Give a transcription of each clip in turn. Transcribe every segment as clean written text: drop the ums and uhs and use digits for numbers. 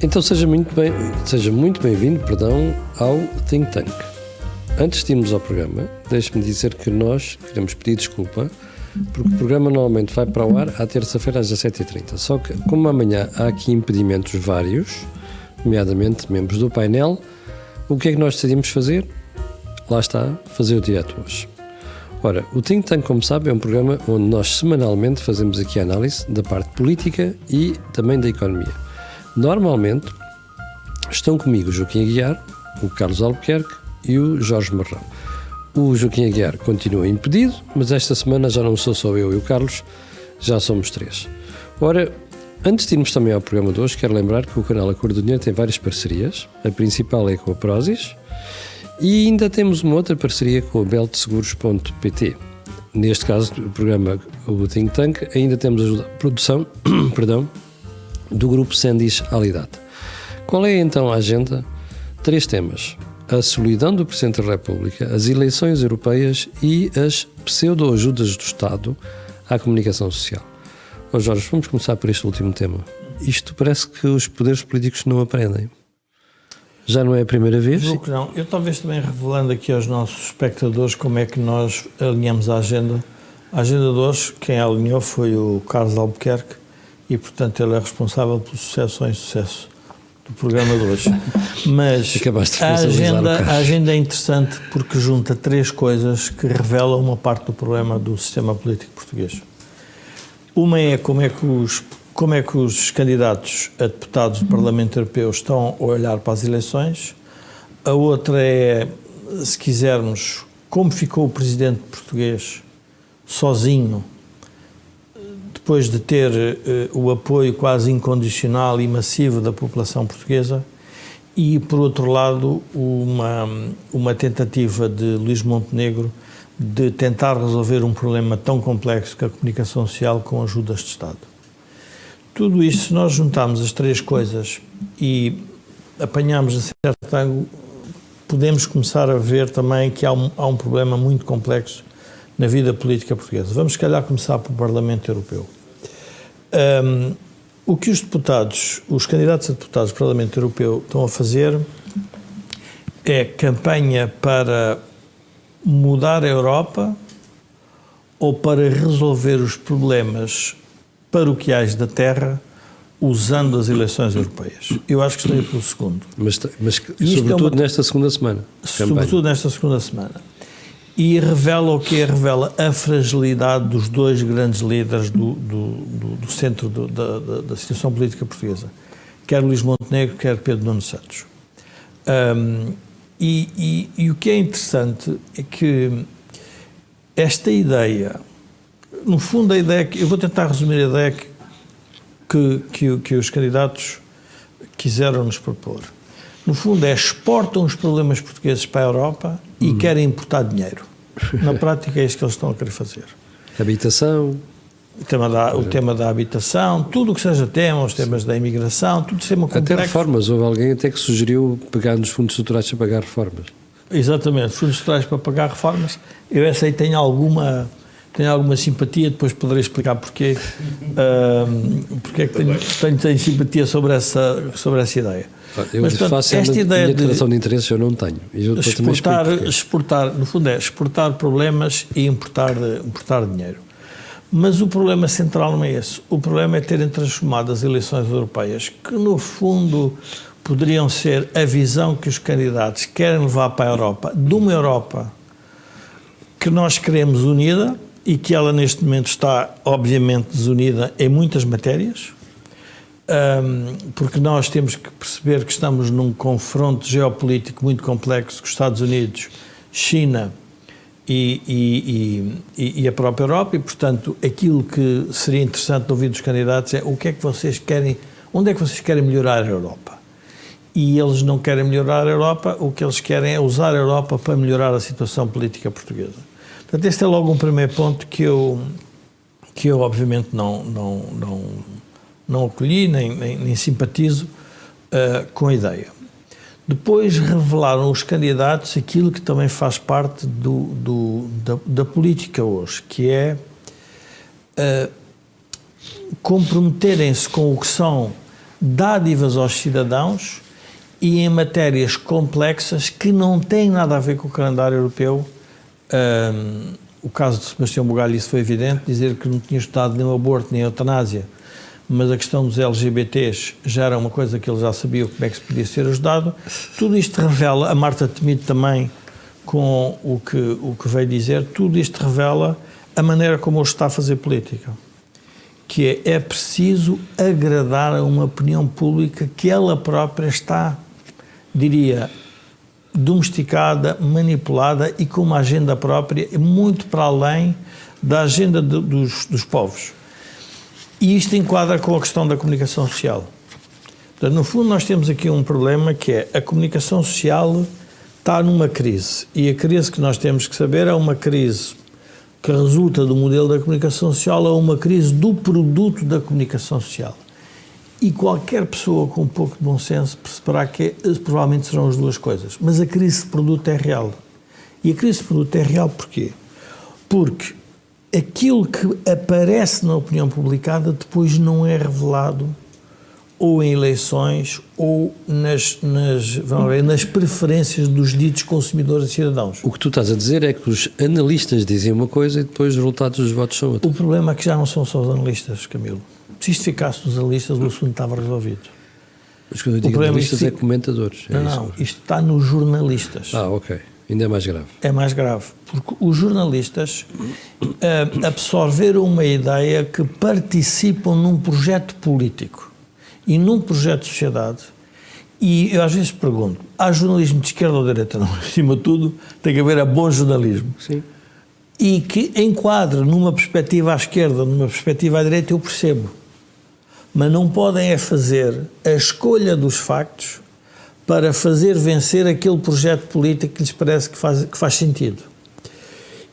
Então seja muito bem-vindo, ao Think Tank. Antes de irmos ao programa, deixe-me dizer que nós queremos pedir desculpa, porque o programa normalmente vai para o ar à terça-feira às 17h30. Só que, como amanhã há aqui impedimentos vários, nomeadamente membros do painel, o que é que nós decidimos fazer? Lá está, fazer o direto hoje. Ora, o Think Tank, como sabe, é um programa onde nós semanalmente fazemos aqui a análise da parte política e também da economia. Normalmente estão comigo o Joaquim Aguiar, o Carlos Albuquerque e o Jorge Marrão. O Joaquim Aguiar continua impedido, mas esta semana já não sou só eu e o Carlos, já somos 3. Ora, antes de irmos também ao programa de hoje, quero lembrar que o canal A Cor do Dinheiro tem várias parcerias. A principal é com a Prozis e ainda temos uma outra parceria com a beltseguros.pt. Neste caso, o programa o Think Tank, ainda temos ajuda à produção do grupo Sendis Alidade. Qual é então a agenda? 3 temas: a solidão do Presidente da República, as eleições europeias e as pseudo-ajudas do Estado à comunicação social. Jorge, vamos começar por este último tema. Isto parece que os poderes políticos não aprendem. Já não é a primeira vez? Julgo que não. Eu talvez também revelando aqui aos nossos espectadores como é que nós alinhamos a agenda. A agenda de hoje, quem a alinhou foi o Carlos Albuquerque e, portanto, ele é responsável pelo sucesso ou insucesso do programa de hoje. Mas a agenda é interessante porque junta 3 coisas que revelam uma parte do problema do sistema político português. Uma é como é que os candidatos a deputados do Parlamento Europeu estão a olhar para as eleições. A outra é, se quisermos, como ficou o presidente português sozinho, depois de ter o apoio quase incondicional e massivo da população portuguesa. E, por outro lado, uma tentativa de Luís Montenegro de tentar resolver um problema tão complexo que a comunicação social com ajudas de Estado. Tudo isto, se nós juntarmos as 3 coisas e apanharmos a certo ângulo, podemos começar a ver também que há um problema muito complexo na vida política portuguesa. Vamos, se calhar, começar pelo Parlamento Europeu. O que os candidatos a deputados do Parlamento Europeu estão a fazer é campanha para mudar a Europa ou para resolver os problemas paroquiais da Terra usando as eleições europeias. Eu acho que estou a ir pelo segundo. Mas sobretudo nesta segunda semana. Sobretudo nesta segunda semana. E revela o que é? Revela a fragilidade dos 2 grandes líderes do centro da situação política portuguesa, quer Luís Montenegro, quer Pedro Nuno Santos. E o que é interessante é que esta ideia, no fundo a ideia, eu vou tentar resumir a ideia que os candidatos quiseram nos propor. No fundo exportam os problemas portugueses para a Europa e querem importar dinheiro. Na prática é isso que eles estão a querer fazer. Habitação. O tema da habitação, tudo o que seja tema, os temas da imigração, tudo isso é uma complexo. Até reformas, houve alguém até que sugeriu pegar nos fundos estruturais para pagar reformas. Exatamente, fundos estruturais para pagar reformas. Eu essa aí tenho alguma simpatia, depois poderei explicar porquê é que tenho simpatia sobre essa ideia. Eu, mas, portanto, faço esta ideia de declaração de interesses eu não tenho. Exportar, no fundo é exportar problemas e importar dinheiro. Mas o problema central não é esse. O problema é terem transformado as eleições europeias, que no fundo poderiam ser a visão que os candidatos querem levar para a Europa, de uma Europa que nós queremos unida e que ela neste momento está obviamente desunida em muitas matérias, porque nós temos que perceber que estamos num confronto geopolítico muito complexo com os Estados Unidos, China e a própria Europa, e portanto aquilo que seria interessante ouvir dos candidatos é o que é que vocês querem, onde é que vocês querem melhorar a Europa? E eles não querem melhorar a Europa, o que eles querem é usar a Europa para melhorar a situação política portuguesa. Portanto, este é logo um primeiro ponto que eu obviamente não acolhi, nem simpatizo com a ideia. Depois revelaram os candidatos aquilo que também faz parte da política hoje, que é comprometerem-se com o que são dádivas aos cidadãos e em matérias complexas que não têm nada a ver com o calendário europeu. O caso de Sebastião Bugalho, isso foi evidente, dizer que não tinha estudado nem o aborto nem a eutanásia, mas a questão dos LGBTs já era uma coisa que ele já sabia como é que se podia ser ajudado. Tudo isto revela, a Marta Temido também, com o que veio dizer, tudo isto revela a maneira como hoje está a fazer política, que é preciso agradar a uma opinião pública que ela própria está, diria, domesticada, manipulada e com uma agenda própria muito para além da agenda dos povos. E isto enquadra com a questão da comunicação social. Portanto, no fundo, nós temos aqui um problema que é a comunicação social está numa crise. E a crise que nós temos que saber é uma crise que resulta do modelo da comunicação social, é uma crise do produto da comunicação social. E qualquer pessoa com um pouco de bom senso perceberá que provavelmente serão as duas coisas. Mas a crise de produto é real. E a crise de produto é real porquê? Porque aquilo que aparece na opinião publicada depois não é revelado ou em eleições ou nas preferências dos ditos consumidores e cidadãos. O que tu estás a dizer é que os analistas dizem uma coisa e depois os resultados dos votos são outra. O problema é que já não são só os analistas, Camilo. Se isto ficasse nos analistas, o assunto estava resolvido. Mas quando eu digo analistas é comentadores. Não, isto está nos jornalistas. Ok. Ainda é mais grave. É mais grave, porque os jornalistas absorveram uma ideia que participam num projeto político e num projeto de sociedade. E eu às vezes pergunto, há jornalismo de esquerda ou de direita? Não, acima de tudo, tem que haver bom jornalismo. Sim. E que enquadra numa perspectiva à esquerda, numa perspectiva à direita, eu percebo. Mas não podem fazer a escolha dos factos para fazer vencer aquele projeto político que lhes parece que faz sentido.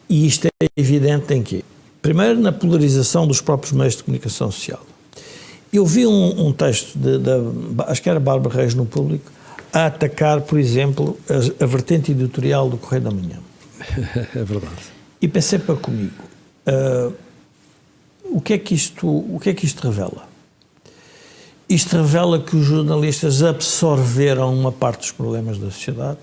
E isto é evidente em quê? Primeiro, na polarização dos próprios meios de comunicação social. Eu vi um texto, acho que era Bárbara Reis no Público, a atacar, por exemplo, a vertente editorial do Correio da Manhã. É verdade. E pensei para comigo, o que é que isto revela? Isto revela que os jornalistas absorveram uma parte dos problemas da sociedade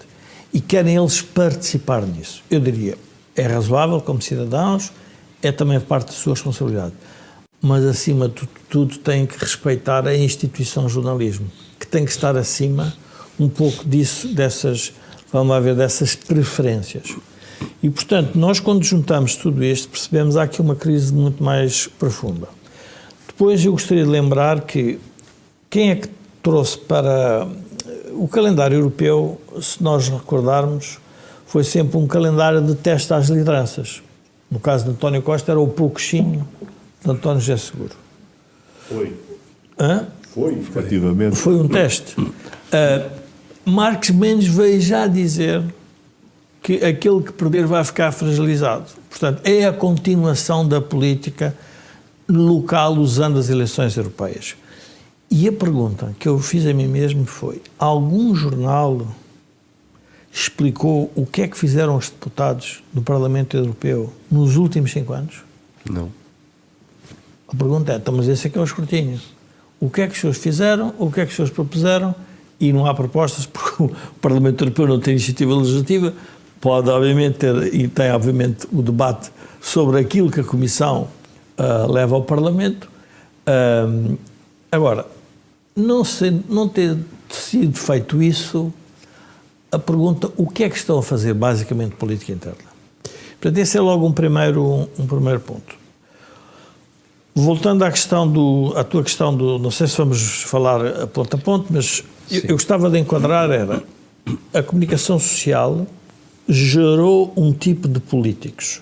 e querem eles participar nisso. Eu diria, é razoável como cidadãos, é também parte da sua responsabilidade. Mas, acima de tudo, tem que respeitar a instituição jornalismo, que tem que estar acima um pouco dessas preferências. E, portanto, nós quando juntamos tudo isto, percebemos que há aqui uma crise muito mais profunda. Depois eu gostaria de lembrar que quem é que trouxe para o calendário europeu, se nós recordarmos, foi sempre um calendário de teste às lideranças. No caso de António Costa era o pouquinho de António José Seguro. Foi. Foi, efetivamente. Foi um teste. Marcos Mendes veio já dizer que aquele que perder vai ficar fragilizado. Portanto, é a continuação da política local usando as eleições europeias. E a pergunta que eu fiz a mim mesmo foi: algum jornal explicou o que é que fizeram os deputados do Parlamento Europeu nos últimos 5 anos? Não. A pergunta é: então, mas esse é que é o escrutínio. O que é que os senhores fizeram? O que é que os senhores propuseram? E não há propostas, porque o Parlamento Europeu não tem iniciativa legislativa. Pode, obviamente, ter, e tem, obviamente, o debate sobre aquilo que a Comissão leva ao Parlamento. Agora, não ter sido feito isso, a pergunta, o que é que estão a fazer, basicamente, política interna? Portanto, esse é logo um primeiro ponto. Voltando à tua questão não sei se vamos falar a ponto a ponto, mas eu gostava de enquadrar, a comunicação social gerou um tipo de políticos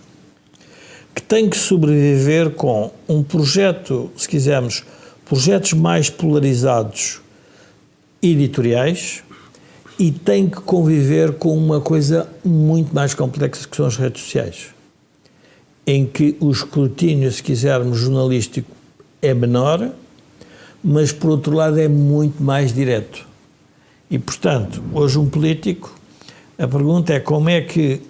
que tem que sobreviver com um projeto, se quisermos, projetos mais polarizados editoriais, e tem que conviver com uma coisa muito mais complexa, que são as redes sociais, em que o escrutínio, se quisermos, jornalístico é menor, mas por outro lado é muito mais direto. E, portanto, hoje um político, a pergunta é como é que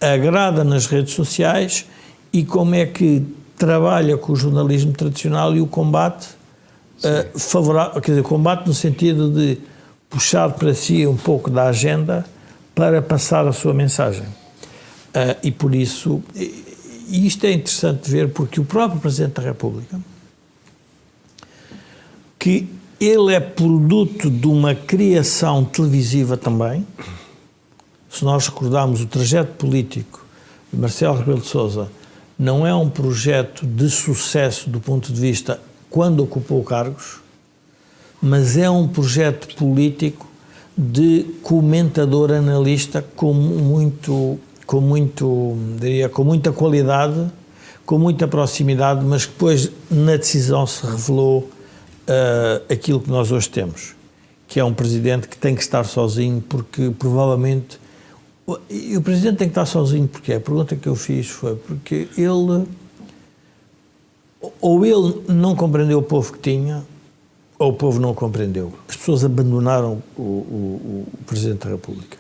agrada nas redes sociais e como é que trabalha com o jornalismo tradicional e o combate favorável, quer dizer, combate no sentido de puxar para si um pouco da agenda para passar a sua mensagem. E por isso, e isto é interessante ver, porque o próprio Presidente da República, que ele é produto de uma criação televisiva também, se nós recordarmos o trajeto político de Marcelo Rebelo de Sousa, não é um projeto de sucesso do ponto de vista quando ocupou cargos, mas é um projeto político de comentador analista com muita qualidade, com muita proximidade, mas que depois na decisão se revelou aquilo que nós hoje temos, que é um presidente que tem que estar sozinho, porque provavelmente... E o presidente tem que estar sozinho porque a pergunta que eu fiz foi porque ele não compreendeu o povo que tinha, ou o povo não o compreendeu. As pessoas abandonaram o Presidente da República.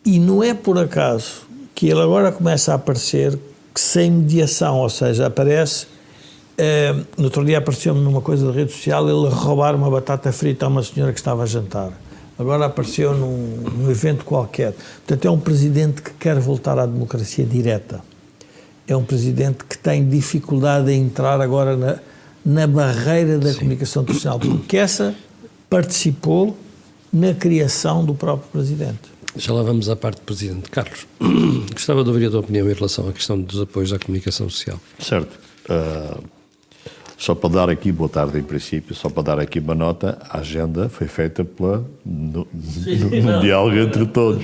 E não é por acaso que ele agora começa a aparecer sem mediação, ou seja, aparece... no outro dia apareceu-me numa coisa da rede social ele roubar uma batata frita a uma senhora que estava a jantar. Agora apareceu num evento qualquer. Portanto, é um presidente que quer voltar à democracia direta. É um presidente que tem dificuldade em entrar agora na barreira da comunicação institucional, porque essa participou na criação do próprio presidente. Já lá vamos à parte do presidente. Carlos, gostava de ouvir a tua opinião em relação à questão dos apoios à comunicação social. Certo. Só para dar aqui, boa tarde em princípio, só para dar aqui uma nota, a agenda foi feita no diálogo entre todos.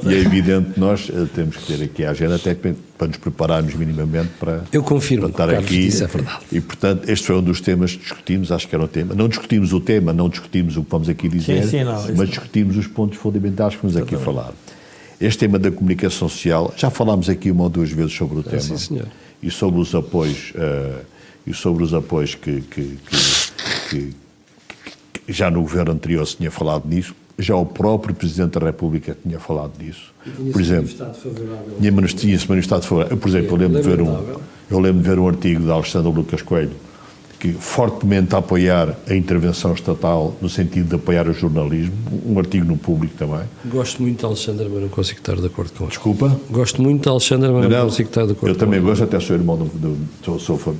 E é evidente que nós temos que ter aqui a agenda até para nos prepararmos minimamente para... Eu confirmo, para estar Carlos, aqui. isso é verdade. E, portanto, este foi um dos temas que discutimos, acho que era um tema. Não discutimos o tema, não discutimos o que vamos aqui dizer, mas discutimos os pontos fundamentais que vamos aqui falar. Este tema da comunicação social, já falámos aqui uma ou duas vezes sobre o tema. Sim, senhor. E sobre os apoios... que já no governo anterior se tinha falado nisso, já o próprio Presidente da República tinha falado disso. Por exemplo, tinha-se manifestado favorável. Por exemplo, eu lembro de ver um artigo de Alexandre Lucas Coelho que fortemente a apoiar a intervenção estatal no sentido de apoiar o jornalismo, um artigo no Público também. Gosto muito de Alexandre, mas não consigo estar de acordo com ele. Desculpa? Gosto muito de Alexandre, mas não consigo estar de acordo com ele. Eu também gosto, até sou irmão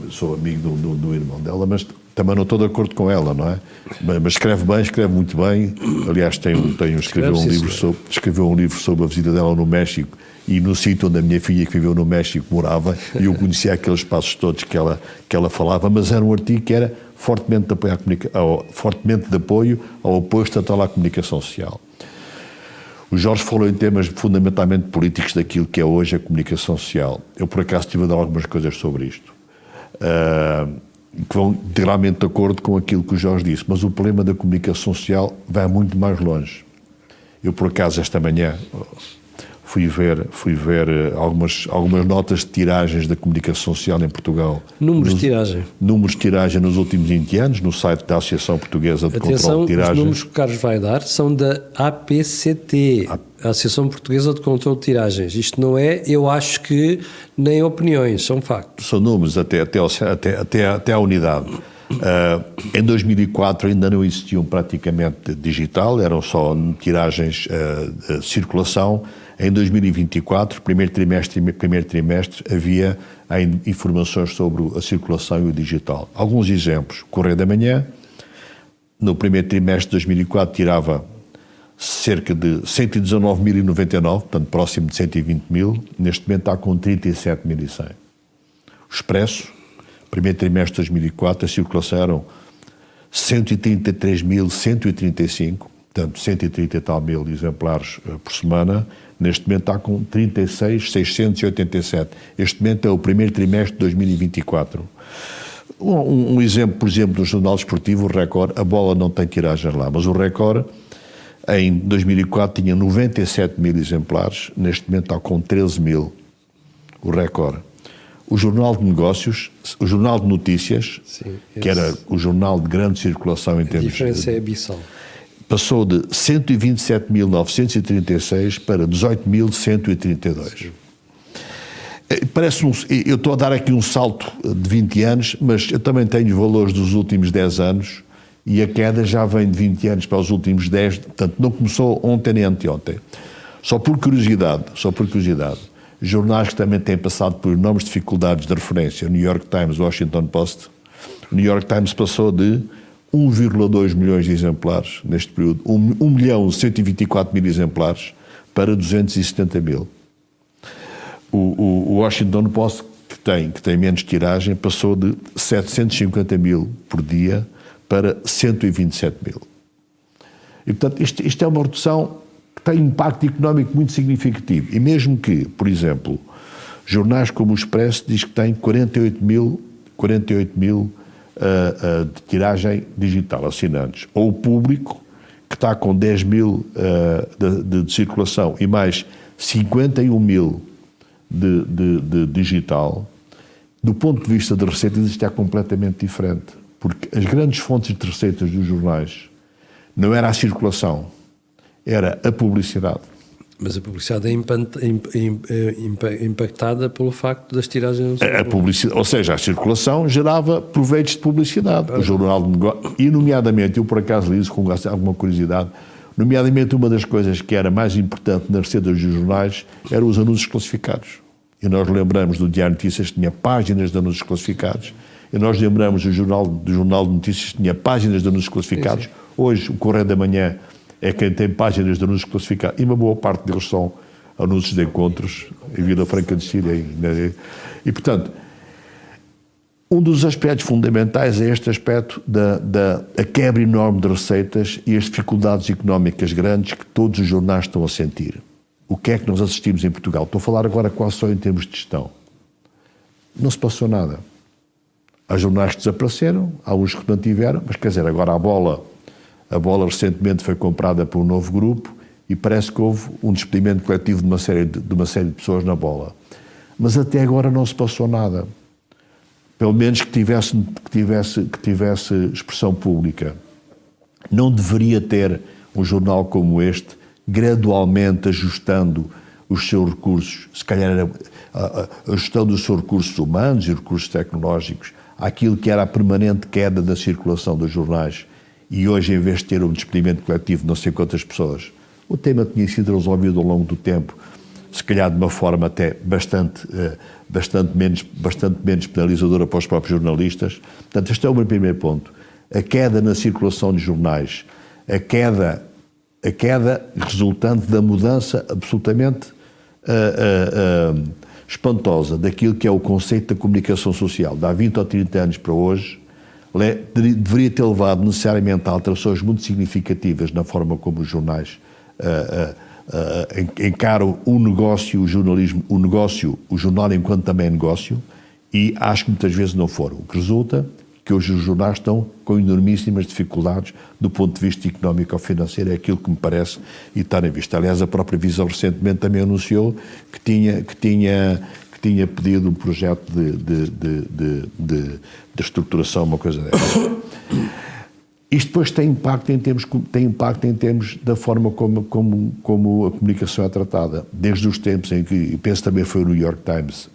sou amigo do irmão dela, mas também não estou de acordo com ela, não é? Mas escreve bem, escreve muito bem. Aliás, escreveu um livro sobre a visita dela no México e no sítio onde a minha filha que viveu no México morava, e eu conhecia aqueles espaços todos que ela falava, mas era um artigo que era fortemente de apoio ao apoio estatal à comunicação social. O Jorge falou em temas fundamentalmente políticos daquilo que é hoje a comunicação social. Eu, por acaso, estive a dar algumas coisas sobre isto, que vão integralmente de acordo com aquilo que o Jorge disse, mas o problema da comunicação social vai muito mais longe. Eu, por acaso, esta manhã... Fui ver algumas notas de tiragens da comunicação social em Portugal. Números de tiragem. Números de tiragem nos últimos 20 anos, no site da Associação Portuguesa de Controlo de Tiragem. Os números que o Carlos vai dar são da APCT, a Associação Portuguesa de Controlo de Tiragens. Isto não é, eu acho que, nem opiniões, são factos. São números até à unidade. Em 2004 ainda não existiam praticamente digital, eram só tiragens de circulação. Em 2024, primeiro trimestre, havia informações sobre a circulação e o digital. Alguns exemplos. Correio da Manhã, no primeiro trimestre de 2004, tirava cerca de 119.099, portanto próximo de 120.000, neste momento está com 37.100. O Expresso, primeiro trimestre de 2004, a circulação eram 133.135, portanto 130 e tal mil exemplares por semana, neste momento está com 36.687. Este momento é o primeiro trimestre de 2024. Um exemplo, por exemplo, no jornal esportivo, o Record, a Bola não tem tiragem lá, mas o Record, em 2004, tinha 97 mil exemplares, neste momento está com 13 mil, o Record. O Jornal de Negócios, o Jornal de Notícias, sim, que era o jornal de grande circulação em termos... A diferença é abissal. Passou de 127.936 para 18.132. Eu estou a dar aqui um salto de 20 anos, mas eu também tenho valores dos últimos 10 anos e a queda já vem de 20 anos para os últimos 10, portanto não começou ontem nem anteontem. Só por curiosidade, jornais que também têm passado por enormes dificuldades de referência, New York Times, Washington Post. O New York Times passou de 1,2 milhões de exemplares neste período, 1.124.000 exemplares para 270.000. O Washington Post, que tem menos tiragem, passou de 750.000 por dia para 127.000. E, portanto, isto é uma redução que tem um impacto económico muito significativo. E mesmo que, por exemplo, jornais como o Expresso diz que tem 48 mil de tiragem digital, assinantes, ou o Público, que está com 10 mil de circulação e mais 51 mil de digital, do ponto de vista de receitas isto é completamente diferente, porque as grandes fontes de receitas dos jornais não era a circulação, era a publicidade. Mas a publicidade é impactada pelo facto das tiragens... A publicidade, ou seja, a circulação gerava proveitos de publicidade. O Jornal de Negócios, e nomeadamente, eu por acaso li isso com alguma curiosidade, nomeadamente uma das coisas que era mais importante nas receitas dos jornais eram os anúncios classificados. E nós lembramos do Diário de Notícias que tinha páginas de anúncios classificados, e nós lembramos do Jornal de Notícias que tinha páginas de anúncios classificados. Sim. Hoje, o Correio da Manhã é quem tem páginas de anúncios classificados, e uma boa parte deles são anúncios de encontros em Vila Franca de Xira. E, portanto, um dos aspectos fundamentais é este aspecto da quebra enorme de receitas e as dificuldades económicas grandes que todos os jornais estão a sentir. O que é que nós assistimos em Portugal? Estou a falar agora quase só em termos de gestão. Não se passou nada. Há jornais que desapareceram, há uns que mantiveram, mas quer dizer, agora a bola recentemente foi comprada por um novo grupo e parece que houve um despedimento coletivo de uma série de pessoas na bola. Mas até agora não se passou nada. Pelo menos que tivesse expressão pública. Não deveria ter um jornal como este gradualmente ajustando os seus recursos, se calhar ajustando os seus recursos humanos e recursos tecnológicos àquilo que era a permanente queda da circulação dos jornais. E hoje, em vez de ter um despedimento coletivo de não sei quantas pessoas, o tema tinha sido resolvido ao longo do tempo, se calhar de uma forma até bastante menos penalizadora para os próprios jornalistas. Portanto, este é o meu primeiro ponto. A queda na circulação de jornais, a queda resultante da mudança absolutamente espantosa daquilo que é o conceito da comunicação social, de há 20 ou 30 anos para hoje, deveria ter levado necessariamente a alterações muito significativas na forma como os jornais encaram o negócio, o jornalismo, o jornal enquanto também negócio, e acho que muitas vezes não foram. O que resulta que hoje os jornais estão com enormíssimas dificuldades do ponto de vista económico ou financeiro, é aquilo que me parece e está na vista. Aliás, a própria Visão recentemente também anunciou que tinha pedido um projeto de estruturação, uma coisa dessa. Isto depois tem impacto em termos da forma como a comunicação é tratada. Desde os tempos em que, e penso também foi o New York Times,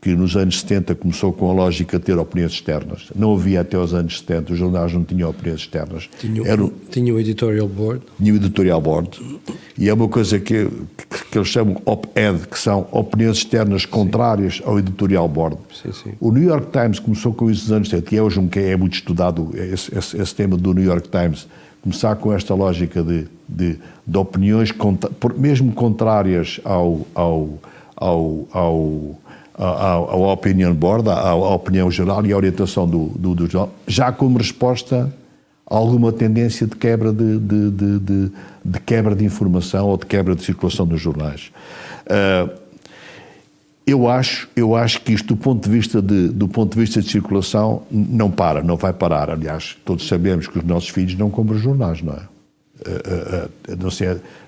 que nos anos 70 começou com a lógica de ter opiniões externas. Não havia até os anos 70, os jornais não tinham opiniões externas. Tinha o editorial board. Tinha o editorial board. E é uma coisa que eles chamam op-ed, que são opiniões externas contrárias ao editorial board. Sim, sim. O New York Times começou com isso nos anos 70, e é hoje é muito estudado esse tema do New York Times, começar com esta lógica de opiniões mesmo contrárias ao opinion board, à opinião geral e à orientação do jornal, já como resposta a alguma tendência de quebra de quebra de informação ou de quebra de circulação dos jornais. Eu acho que isto, do ponto de vista de circulação, não vai parar. Aliás, todos sabemos que os nossos filhos não compram jornais, não é?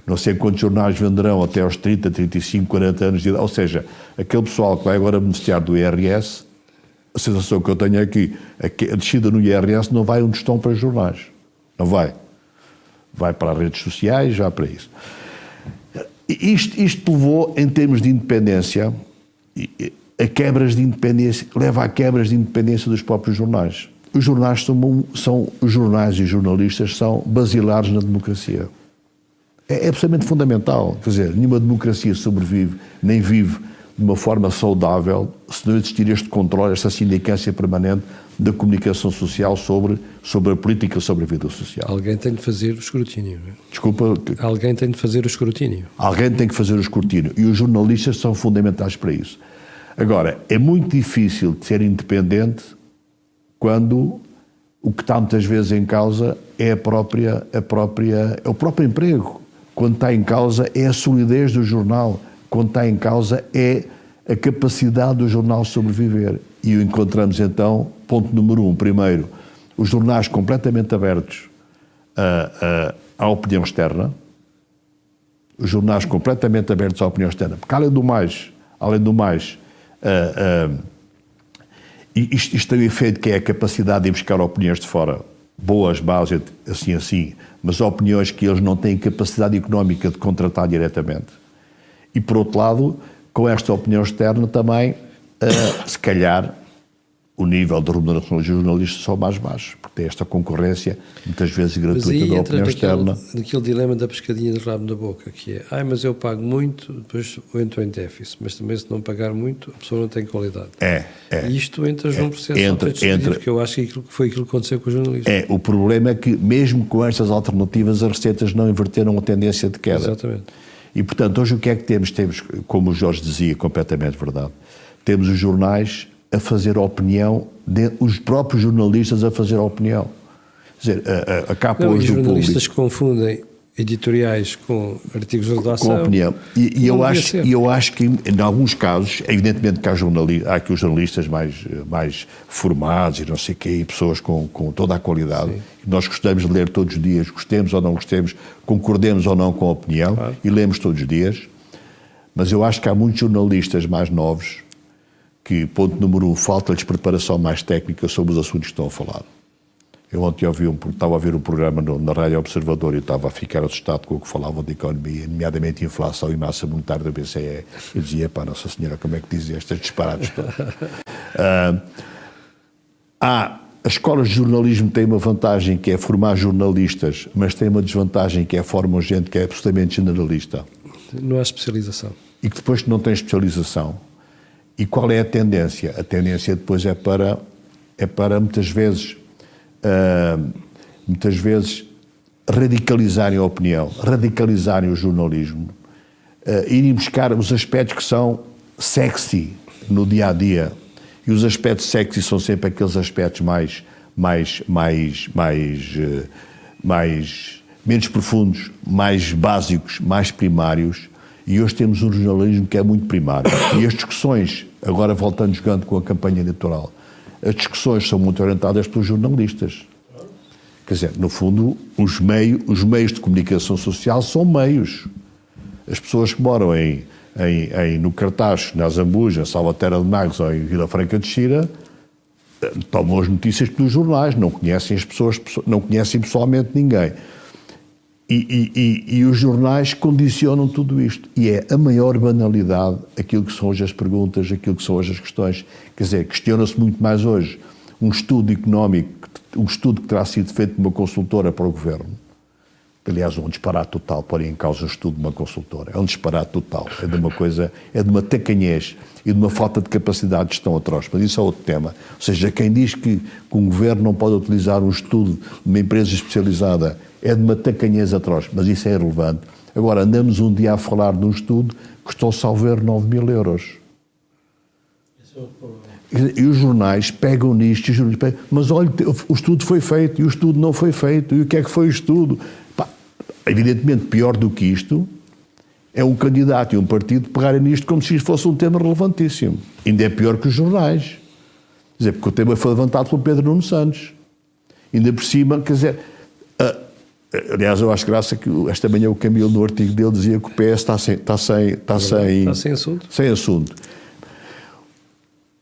Não sei quantos jornais venderão até aos 30, 35, 40 anos de idade. Ou seja, aquele pessoal que vai agora beneficiar do IRS, a sensação que eu tenho é que a descida no IRS não vai onde estão para os jornais. Não vai. Vai para as redes sociais, já para isso. Isto levou, em termos de independência, a quebras de independência, leva a quebras de independência dos próprios jornais. Os jornais os jornais e os jornalistas são basilares na democracia. É absolutamente fundamental. Quer dizer, nenhuma democracia sobrevive, nem vive de uma forma saudável se não existir este controle, esta sindicância permanente da comunicação social sobre a política, sobre a vida social. Alguém tem de fazer o escrutínio. Não é? Desculpa. Alguém tem de fazer o escrutínio. Alguém tem que fazer o escrutínio. E os jornalistas são fundamentais para isso. Agora, é muito difícil de ser independente quando o que está muitas vezes em causa é o próprio emprego. Quando está em causa é a solidez do jornal. Quando está em causa é a capacidade do jornal sobreviver. E o encontramos então, ponto número 1, primeiro, os jornais completamente abertos à opinião externa. Os jornais completamente abertos à opinião externa. Porque além do mais, isto tem o efeito que é a capacidade de ir buscar opiniões de fora, boas, más, assim, mas opiniões que eles não têm capacidade económica de contratar diretamente. E, por outro lado, com esta opinião externa também, se calhar, o nível de remuneração dos jornalistas são mais baixos, porque tem esta concorrência, muitas vezes gratuita, da opinião externa. Naquele dilema da pescadinha de rabo na boca, que é, mas eu pago muito, depois eu entro em déficit, mas também se não pagar muito, a pessoa não tem qualidade. E isto entra num processo autodestrutivo, que eu acho que foi aquilo que aconteceu com os jornalistas. O problema é que, mesmo com estas alternativas, as receitas não inverteram a tendência de queda. Exatamente. E, portanto, hoje o que é que temos? Temos, como o Jorge dizia, completamente verdade, temos os jornais a fazer opinião, os próprios jornalistas a fazer opinião. Quer dizer, a capa hoje do Público... Os jornalistas confundem editoriais com artigos de redação. Com opinião. E eu acho que, em alguns casos, evidentemente que há aqui os jornalistas mais formados e não sei o quê, e pessoas com toda a qualidade. Sim. Nós gostamos de ler todos os dias, gostemos ou não gostemos, concordemos ou não com a opinião, claro. E lemos todos os dias. Mas eu acho que há muitos jornalistas mais novos que, ponto número 1, falta-lhes preparação mais técnica sobre os assuntos que estão a falar. Eu ontem estava a ver um programa na Rádio Observador e estava a ficar assustado com o que falavam de economia, nomeadamente inflação e massa monetária da BCE. Eu dizia, Nossa Senhora, como é que dizem estas disparates todos? As escolas de jornalismo têm uma vantagem que é formar jornalistas, mas têm uma desvantagem que é formar gente que é absolutamente generalista. Não há especialização. E que depois não tem especialização. E qual é a tendência? A tendência depois é para muitas vezes radicalizarem a opinião, radicalizarem o jornalismo, irem buscar os aspectos que são sexy no dia-a-dia. E os aspectos sexy são sempre aqueles aspectos menos profundos, mais básicos, mais primários. E hoje temos um jornalismo que é muito primário. E as discussões, agora jogando com a campanha eleitoral, as discussões são muito orientadas pelos jornalistas. Quer dizer, no fundo, os meios de comunicação social são meios. As pessoas que moram no Cartacho, na Zambuja, Salvaterra de Magos ou em Vila Franca de Xira, tomam as notícias pelos jornais, não conhecem as pessoas, não conhecem pessoalmente ninguém. E os jornais condicionam tudo isto. E é a maior banalidade aquilo que são hoje as perguntas, aquilo que são hoje as questões. Quer dizer, questiona-se muito mais hoje um estudo económico, um estudo que terá sido feito por uma consultora para o governo. Aliás, um disparate total, pôr em causa o estudo de uma consultora. É um disparate total. É de uma tacanhez e de uma falta de capacidade de gestão atroz. Mas isso é outro tema. Ou seja, quem diz que um governo não pode utilizar um estudo de uma empresa especializada é de uma tacanhez atroz. Mas isso é irrelevante. Agora, andamos um dia a falar de um estudo que custou salvar 9 mil euros. Esse é outro problema. E os jornais pegam nisto, mas olha, o estudo foi feito e o estudo não foi feito. E o que é que foi o estudo? Evidentemente, pior do que isto, é um candidato e um partido pegarem nisto como se isto fosse um tema relevantíssimo. Ainda é pior que os jornais. Quer dizer, porque o tema foi levantado pelo Pedro Nuno Santos. Ainda por cima, quer dizer... aliás, eu acho graça que esta manhã o Camilo, no artigo dele, dizia que o PS está sem assunto.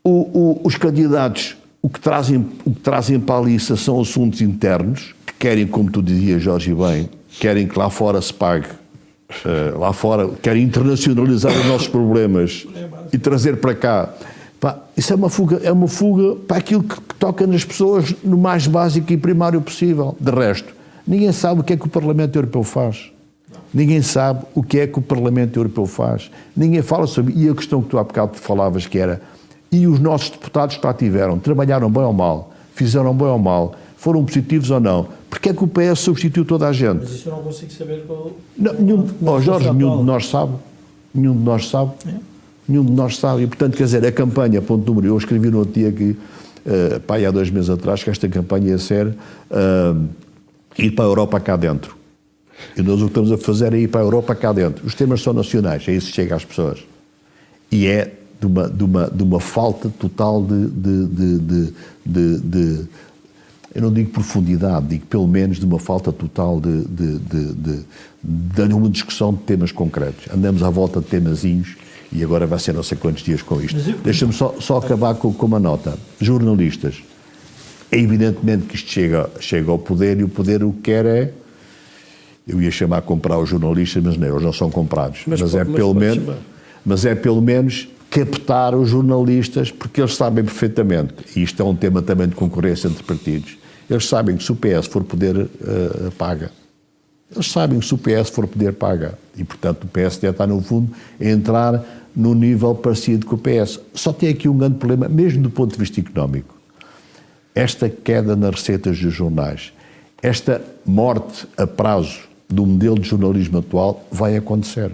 Os candidatos, o que trazem para a lista são assuntos internos, que querem, como tu dizias, Jorge, bem, querem que lá fora se pague, lá fora, querem internacionalizar os nossos problemas e trazer para cá Pá, isso é uma fuga para aquilo que toca nas pessoas no mais básico e primário possível. De resto, ninguém sabe o que é que o Parlamento Europeu faz. Ninguém sabe o que é que o Parlamento Europeu faz. Ninguém fala sobre... E a questão que tu há bocado falavas que era... E os nossos deputados que lá tiveram, trabalharam bem ou mal, fizeram bem ou mal, foram positivos ou não. Porque é que o PS substituiu toda a gente? Mas isso eu não consigo saber qual... Jorge, nenhum de nós sabe. Nenhum de nós sabe. Nenhum de nós sabe. E, portanto, quer dizer, a campanha, ponto número... Eu escrevi no outro dia que, há 2 meses atrás, que esta campanha ia ser ir para a Europa cá dentro. E nós o que estamos a fazer é ir para a Europa cá dentro. Os temas são nacionais, é isso que chega às pessoas. E é de uma falta total de eu não digo profundidade, digo pelo menos de uma falta total de uma discussão de temas concretos. Andamos à volta de temazinhos e agora vai ser não sei quantos dias com isto. Deixa-me só acabar com uma nota. Jornalistas. É evidentemente que isto chega ao poder e o poder o que quer é... Eu ia chamar a comprar os jornalistas, mas não, eles não são comprados. Mas é pelo menos captar os jornalistas, porque eles sabem perfeitamente, e isto é um tema também de concorrência entre partidos, eles sabem que se o PS for poder, paga. Eles sabem que se o PS for poder, paga. E, portanto, o PSD está, no fundo, a entrar num nível parecido com o PS. Só tem aqui um grande problema, mesmo do ponto de vista económico. Esta queda nas receitas dos jornais, esta morte a prazo do modelo de jornalismo atual vai acontecer.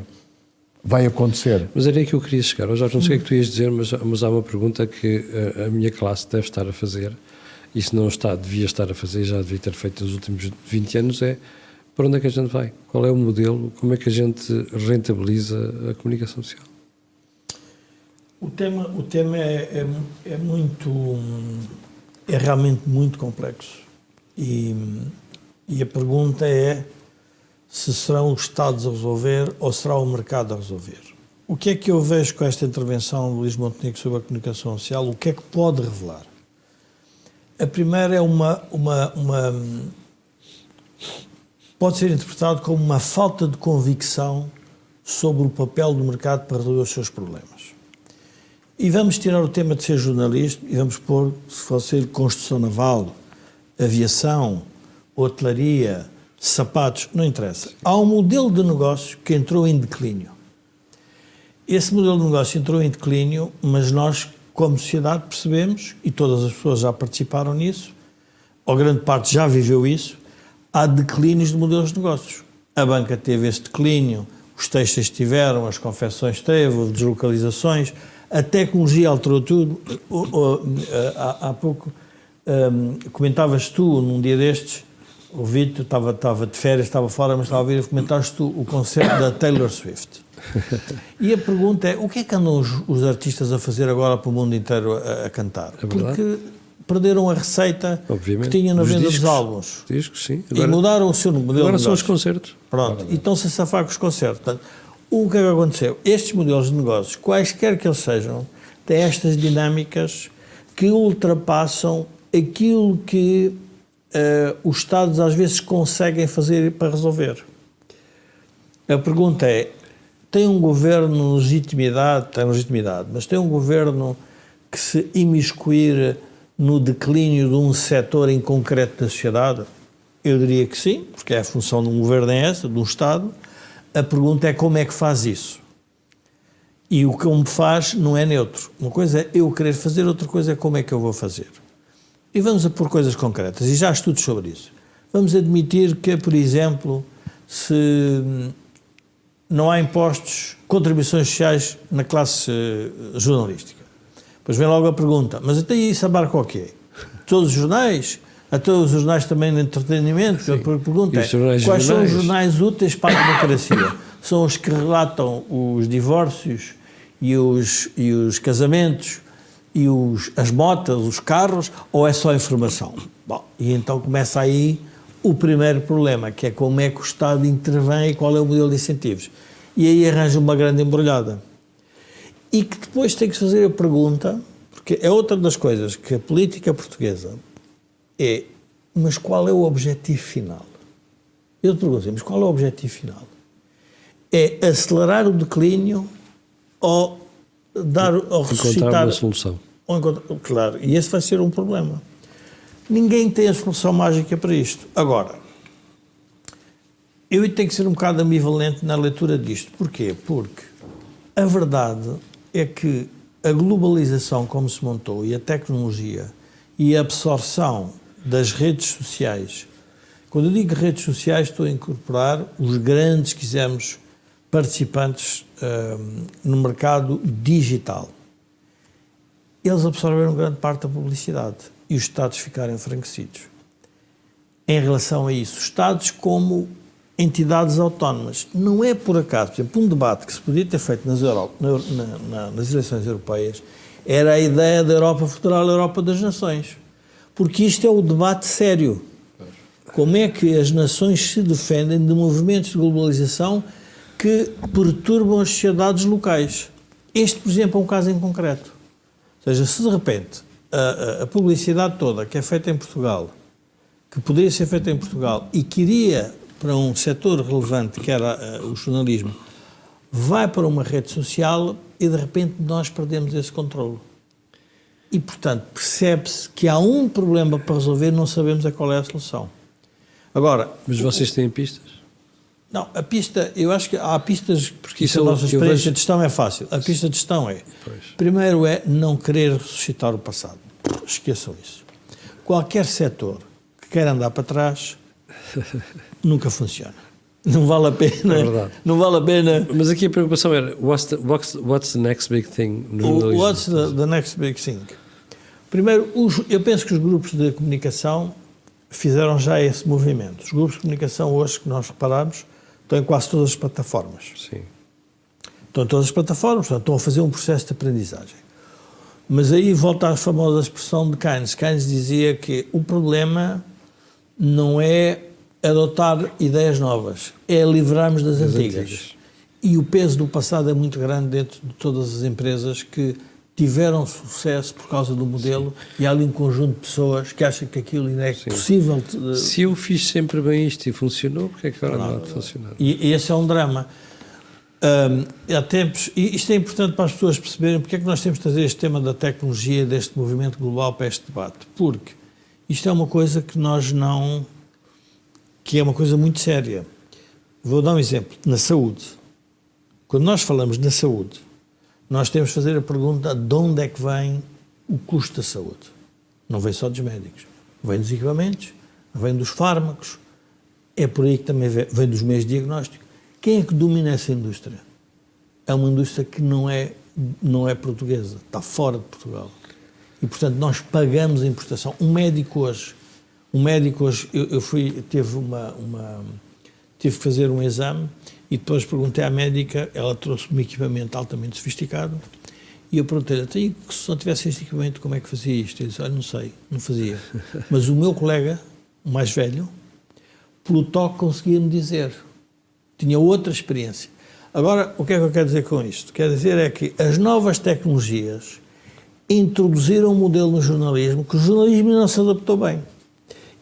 Vai acontecer. Mas era aí que eu queria chegar. Eu já não sei o que tu ias dizer, mas há uma pergunta que a minha classe deve estar a fazer, e se não está, devia estar a fazer, já devia ter feito nos últimos 20 anos, é para onde é que a gente vai? Qual é o modelo? Como é que a gente rentabiliza a comunicação social? O tema é realmente muito complexo. E a pergunta é se serão os Estados a resolver ou será o mercado a resolver. O que é que eu vejo com esta intervenção de Luís Montenegro sobre a comunicação social? O que é que pode revelar? A primeira é pode ser interpretado como uma falta de convicção sobre o papel do mercado para resolver os seus problemas. E vamos tirar o tema de ser jornalista e vamos pôr, se for ser construção naval, aviação, hotelaria, sapatos, não interessa. Há um modelo de negócio que entrou em declínio. Esse modelo de negócio entrou em declínio, mas nós, como sociedade, percebemos, e todas as pessoas já participaram nisso, ou grande parte já viveu isso, há declínios de modelos de negócios. A banca teve esse declínio, os têxteis tiveram, as confecções teve, houve deslocalizações, a tecnologia alterou tudo. Há pouco comentavas tu, num dia destes, o Vítor estava de férias, estava fora, mas estava a ouvir, comentaste tu o concerto da Taylor Swift. E a pergunta é, o que é que andam os artistas a fazer agora para o mundo inteiro a cantar? É porque perderam a receita obviamente que tinham na venda discos, dos álbuns. Discos, sim. Agora, e mudaram o seu modelo agora de são os negócio. concertos. Pronto, e estão-se a safar com os concertos. Portanto, o que é que aconteceu? Estes modelos de negócios, quaisquer que eles sejam, têm estas dinâmicas que ultrapassam aquilo que os Estados às vezes conseguem fazer para resolver. A pergunta é, tem um governo legitimidade, mas tem um governo que se imiscuir no declínio de um setor em concreto da sociedade? Eu diria que sim, porque a função de um governo é essa, de um Estado. A pergunta é como é que faz isso. E o como faz não é neutro. Uma coisa é eu querer fazer, outra coisa é como é que eu vou fazer. E vamos a pôr coisas concretas, e já há estudos sobre isso. Vamos admitir que, por exemplo, se não há impostos, contribuições sociais na classe jornalística. Pois vem logo a pergunta, mas até isso abarca o quê? Todos os jornais? Até os jornais também de entretenimento? A pergunta é, quais são os jornais úteis para a democracia? São os que relatam os divórcios e os casamentos e as motas, os carros, ou é só informação? Bom, e então começa aí o primeiro problema, que é como é que o Estado intervém e qual é o modelo de incentivos. E aí arranja uma grande embrulhada. E que depois tem que fazer a pergunta, porque é outra das coisas que a política portuguesa é, mas qual é o objetivo final? Eu te pergunto, mas qual é o objetivo final? É acelerar o declínio ou dar ou encontrar ressuscitar... uma solução. Claro, e esse vai ser um problema. Ninguém tem a solução mágica para isto. Agora, eu tenho que ser um bocado ambivalente na leitura disto. Porquê? Porque a verdade é que a globalização como se montou e a tecnologia e a absorção das redes sociais, quando eu digo redes sociais estou a incorporar os grandes, quisermos, participantes no mercado digital. Eles absorveram grande parte da publicidade e os Estados ficaram enfranquecidos. Em relação a isso, Estados como entidades autónomas. Não é por acaso, por exemplo, um debate que se podia ter feito nas eleições europeias era a ideia da Europa Federal, a Europa das Nações. Porque isto é o debate sério. Como é que as nações se defendem de movimentos de globalização que perturbam as sociedades locais? Este, por exemplo, é um caso em concreto. Ou seja, se de repente a publicidade toda que é feita em Portugal, que poderia ser feita em Portugal e que iria para um setor relevante, que era o jornalismo, vai para uma rede social e de repente nós perdemos esse controle. E, portanto, percebe-se que há um problema para resolver, não sabemos qual é a solução. Agora... Mas vocês têm pistas? Não, a pista, eu acho que há pistas, porque isso a nossa experiência vejo... de gestão é fácil. A pista de gestão é, primeiro é não querer ressuscitar o passado. Esqueçam isso. Qualquer setor que queira andar para trás, nunca funciona. Não vale a pena. É verdade. Não vale a pena. Mas aqui a preocupação era, what's the next big thing? What's the next big thing? Primeiro, eu penso que os grupos de comunicação fizeram já esse movimento. Os grupos de comunicação hoje, que nós reparamos, estão em quase todas as plataformas. Sim. Estão em todas as plataformas, portanto, estão a fazer um processo de aprendizagem. Mas aí volta à famosa expressão de Keynes. Keynes dizia que o problema não é adotar ideias novas, é livrarmos das antigas. E o peso do passado é muito grande dentro de todas as empresas que tiveram sucesso por causa do modelo. Sim. E há ali um conjunto de pessoas que acham que aquilo ainda é possível. Se eu fiz sempre bem isto e funcionou, porque é que agora não há de funcionar? E esse é um drama. Há tempos, e isto é importante para as pessoas perceberem porque é que nós temos de trazer este tema da tecnologia, deste movimento global para este debate. Porque isto é uma coisa que nós não... que é uma coisa muito séria. Vou dar um exemplo. Na saúde. Quando nós falamos na saúde, nós temos de fazer a pergunta de onde é que vem o custo da saúde. Não vem só dos médicos. Vem dos equipamentos, vem dos fármacos, é por aí que também vem dos meios de diagnóstico. Quem é que domina essa indústria? É uma indústria que não é portuguesa, está fora de Portugal. E, portanto, nós pagamos a importação. Um médico hoje, tive que fazer um exame e depois perguntei à médica, ela trouxe-me um equipamento altamente sofisticado e eu perguntei-lhe, se não tivesse este equipamento, como é que fazia isto? Ele disse, olha, não sei, não fazia. Mas o meu colega, o mais velho, pelo toque conseguia-me dizer. Tinha outra experiência. Agora, o que é que eu quero dizer com isto? Quero dizer é que as novas tecnologias introduziram um modelo no jornalismo que o jornalismo não se adaptou bem.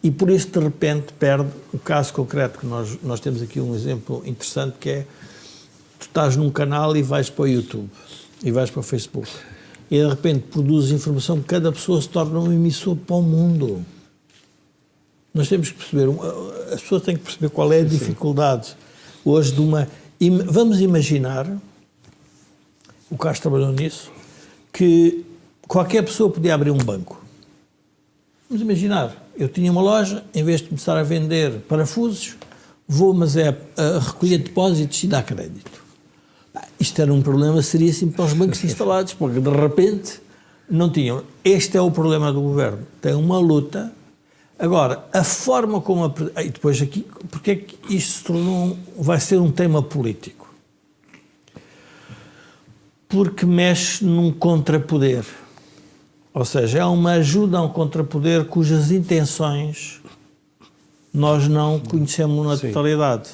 E por isso, de repente, perde o caso concreto, que nós temos aqui um exemplo interessante, que é, tu estás num canal e vais para o YouTube, e vais para o Facebook, e de repente produzes informação que cada pessoa se torna um emissor para o mundo. Nós temos que perceber, as pessoas têm que perceber qual é a dificuldade hoje de uma... Vamos imaginar, o Carlos trabalhou nisso, que qualquer pessoa podia abrir um banco. Vamos imaginar, eu tinha uma loja, em vez de começar a vender parafusos, vou, mas a recolher depósitos e dar crédito. Isto era um problema seríssimo para os bancos instalados, porque de repente não tinham. Este é o problema do governo. Tem uma luta. Agora, a forma como... E depois aqui, porque é que isto se tornou, vai ser um tema político? Porque mexe num contrapoder. Ou seja, é uma ajuda a um contrapoder cujas intenções nós não conhecemos na totalidade.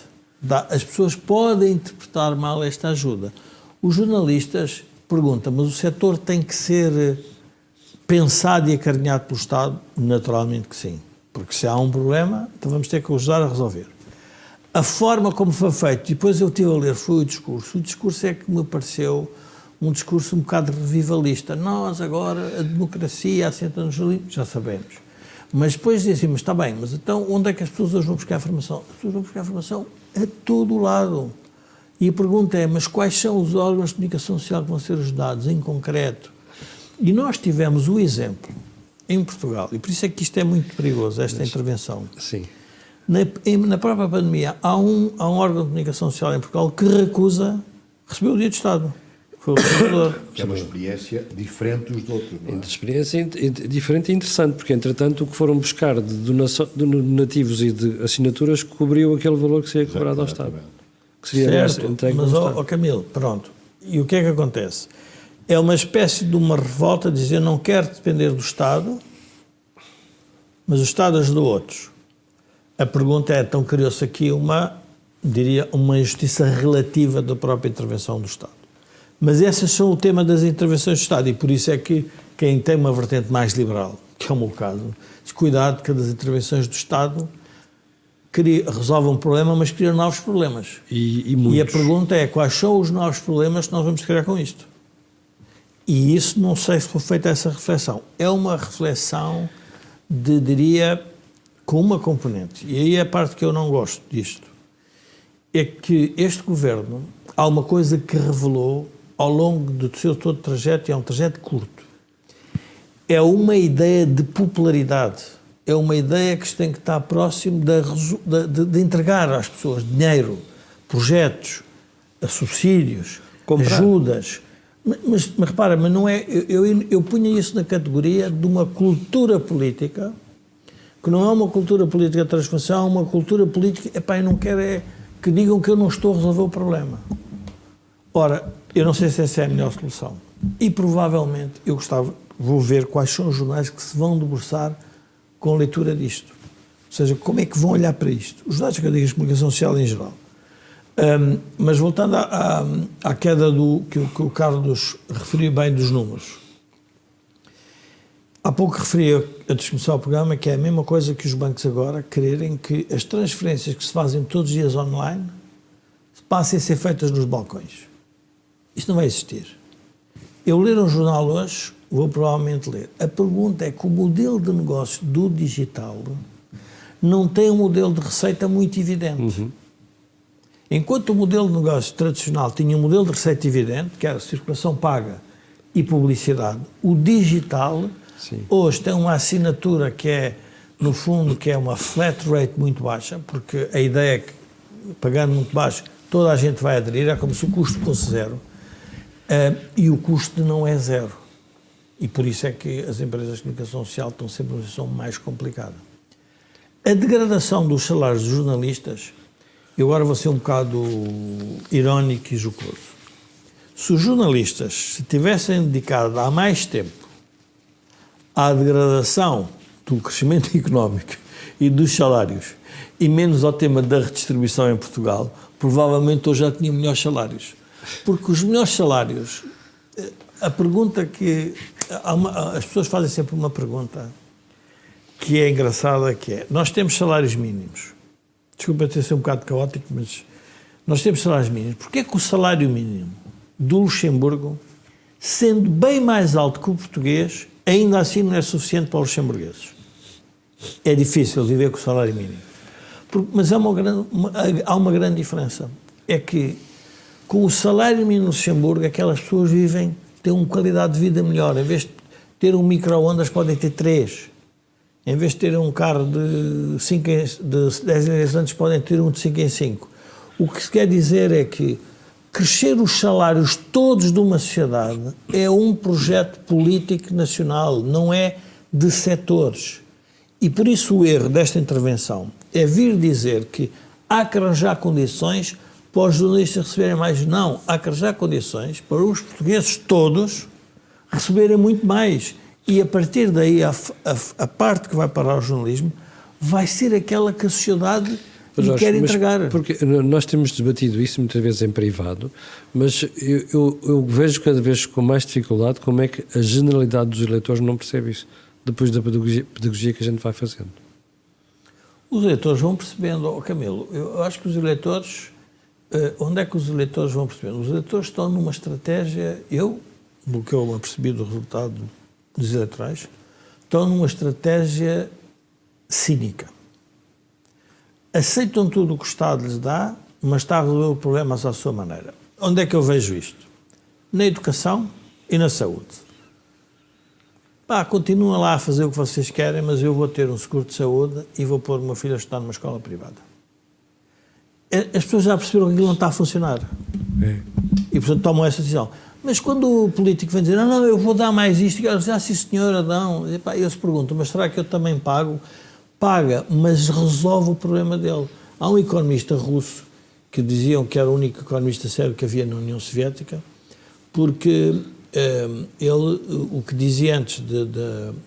As pessoas podem interpretar mal esta ajuda. Os jornalistas perguntam, mas o setor tem que ser pensado e acarinhado pelo Estado? Naturalmente que sim. Porque se há um problema, então vamos ter que ajudar a resolver. A forma como foi feito, depois eu estive a ler, foi o discurso. O discurso é que me pareceu um discurso um bocado revivalista. Nós agora, a democracia assenta-nos ali, já sabemos. Mas depois dizem assim, mas está bem, mas então onde é que as pessoas hoje vão buscar a informação? As pessoas vão buscar a informação a todo o lado. E a pergunta é, mas quais são os órgãos de comunicação social que vão ser ajudados em concreto? E nós tivemos o exemplo em Portugal, e por isso é que isto é muito perigoso, esta intervenção. Sim. Na própria pandemia, há um órgão de comunicação social em Portugal que recusa receber o dia de Estado. Foi o governador. É uma experiência diferente dos outros. Não é? Experiência diferente e interessante, porque, entretanto, o que foram buscar de donativos e de assinaturas cobriu aquele valor que seria cobrado ao Estado. Que seria certo, entregue mas, ao Estado. Camilo, pronto. E o que é que acontece? É uma espécie de uma revolta de dizer não quero depender do Estado, mas o Estado ajuda outros. A pergunta é, então criou-se aqui uma injustiça relativa da própria intervenção do Estado. Mas esses são o tema das intervenções do Estado e por isso é que quem tem uma vertente mais liberal, que é o meu caso, diz cuidado que as intervenções do Estado resolvem um problema, mas criam novos problemas. E a pergunta é quais são os novos problemas que nós vamos criar com isto? E isso não sei se foi feita essa reflexão. É uma reflexão diria, com uma componente. E aí é a parte que eu não gosto disto. É que este governo, há uma coisa que revelou ao longo do seu todo trajeto, e é um trajeto curto. É uma ideia de popularidade. É uma ideia que tem que estar próximo de entregar às pessoas dinheiro, projetos, subsídios, ajudas. Mas repara, mas não é, eu punha isso na categoria de uma cultura política, que não é uma cultura política de transformação, é uma cultura política, eu não quero que digam que eu não estou a resolver o problema. Ora, eu não sei se essa é a melhor solução. E provavelmente, vou ver quais são os jornais que se vão debruçar com a leitura disto. Ou seja, como é que vão olhar para isto? Os jornais académicos de comunicação social em geral. Mas voltando à queda que o Carlos referiu bem dos números. Há pouco referi a discussão ao programa que é a mesma coisa que os bancos agora quererem que as transferências que se fazem todos os dias online passem a ser feitas nos balcões. Isto não vai existir. Eu ler um jornal hoje, vou provavelmente ler. A pergunta é que o modelo de negócio do digital não tem um modelo de receita muito evidente. Uhum. Enquanto o modelo de negócio tradicional tinha um modelo de receita evidente, que era circulação paga e publicidade, o digital hoje tem uma assinatura que é, no fundo, que é uma flat rate muito baixa, porque a ideia é que, pagando muito baixo, toda a gente vai aderir, é como se o custo fosse zero, e o custo não é zero. E por isso é que as empresas de comunicação social estão sempre numa situação mais complicada. A degradação dos salários dos jornalistas, eu agora vou ser um bocado irónico e jocoso. Se os jornalistas se tivessem dedicado há mais tempo à degradação do crescimento económico e dos salários e menos ao tema da redistribuição em Portugal, provavelmente hoje já tinham melhores salários. Porque os melhores salários, a pergunta que... as pessoas fazem sempre uma pergunta que é engraçada, que é, nós temos salários mínimos. Desculpa ter sido um bocado caótico, mas nós temos salários mínimos. Porquê é que o salário mínimo do Luxemburgo, sendo bem mais alto que o português, ainda assim não é suficiente para os luxemburgueses? É difícil viver com o salário mínimo. Mas há uma grande diferença. É que com o salário mínimo no Luxemburgo, aquelas pessoas têm uma qualidade de vida melhor. Em vez de ter um micro-ondas, podem ter 3. Em vez de ter um carro de 10 em 10 anos, podem ter um de 5 em 5. O que se quer dizer é que crescer os salários todos de uma sociedade é um projeto político nacional, não é de setores. E por isso o erro desta intervenção é vir dizer que há que arranjar condições para os jornalistas receberem mais. Não, há que arranjar condições para os portugueses todos receberem muito mais. E a partir daí a parte que vai para o jornalismo vai ser aquela que a sociedade lhe quer entregar. Porque nós temos debatido isso muitas vezes em privado, mas eu vejo cada vez com mais dificuldade como é que a generalidade dos eleitores não percebe isso, depois da pedagogia que a gente vai fazendo. Os eleitores vão percebendo, Camilo, eu acho que os eleitores onde é que os eleitores vão perceber? Os eleitores estão numa estratégia, do que eu me apercebi do resultado dos eleitorais, estão numa estratégia cínica. Aceitam tudo o que o Estado lhes dá, mas está a resolver problemas à sua maneira. Onde é que eu vejo isto? Na educação e na saúde. Continuam lá a fazer o que vocês querem, mas eu vou ter um seguro de saúde e vou pôr o meu filho a estudar numa escola privada. As pessoas já perceberam que aquilo não está a funcionar. E, portanto, tomam essa decisão. Mas quando o político vem dizer, não, eu vou dar mais isto, e eles dizem, sim senhor, Adão, e eu se pergunto, mas será que eu também pago? Paga, mas resolve o problema dele. Há um economista russo que diziam que era o único economista sério que havia na União Soviética, porque ele, o que dizia antes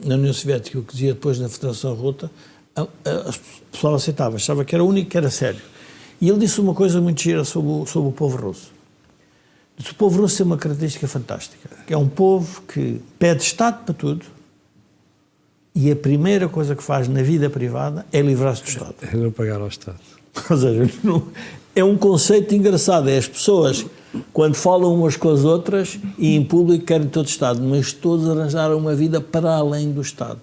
na União Soviética e o que dizia depois na Federação Russa, o pessoal aceitava, achava que era o único que era sério. E ele disse uma coisa muito gira sobre o povo russo. Disse, o povo russo tem uma característica fantástica, que é um povo que pede Estado para tudo e a primeira coisa que faz na vida privada é livrar-se do Estado. É não pagar ao Estado. Ou seja, é um conceito engraçado. É as pessoas, quando falam umas com as outras e em público querem todo o Estado, mas todos arranjaram uma vida para além do Estado.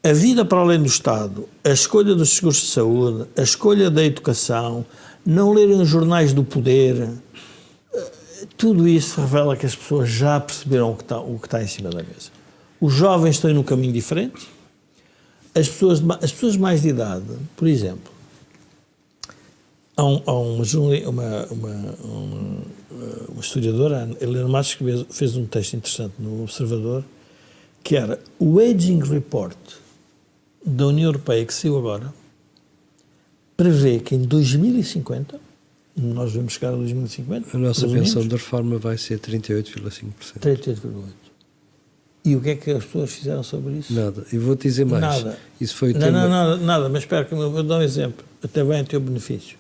A vida para além do Estado, a escolha dos seguros de saúde, a escolha da educação, não lerem os jornais do poder, tudo isso revela que as pessoas já perceberam o que está em cima da mesa. Os jovens estão num caminho diferente. As pessoas mais de idade, por exemplo, há uma historiadora, Helena Matos, que fez um texto interessante no Observador, que era o Aging Report da União Europeia, que saiu agora, prevê que em 2050, nós vamos chegar a 2050... A nossa pensão de reforma vai ser 38,5%. 38,8%. E o que é que as pessoas fizeram sobre isso? Nada. E vou-te dizer mais. Nada. Isso foi o tema... Nada. Mas espera, que eu vou dar um exemplo. Até vem a teu benefício.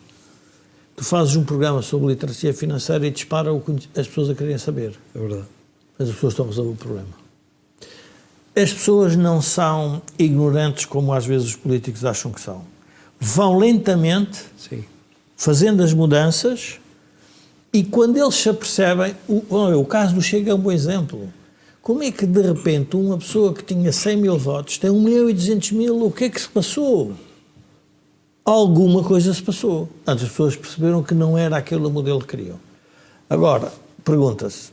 Tu fazes um programa sobre literacia financeira e dispara o que as pessoas a querem saber. É verdade. Mas as pessoas estão a resolver o problema. As pessoas não são ignorantes como às vezes os políticos acham que são. Vão lentamente... Sim. Fazendo as mudanças, e quando eles se apercebem, o caso do Chega é um bom exemplo. Como é que de repente uma pessoa que tinha 100 mil votos tem 1.200.000, o que é que se passou? Alguma coisa se passou. Antes as pessoas perceberam que não era aquele o modelo que queriam. Agora, pergunta-se,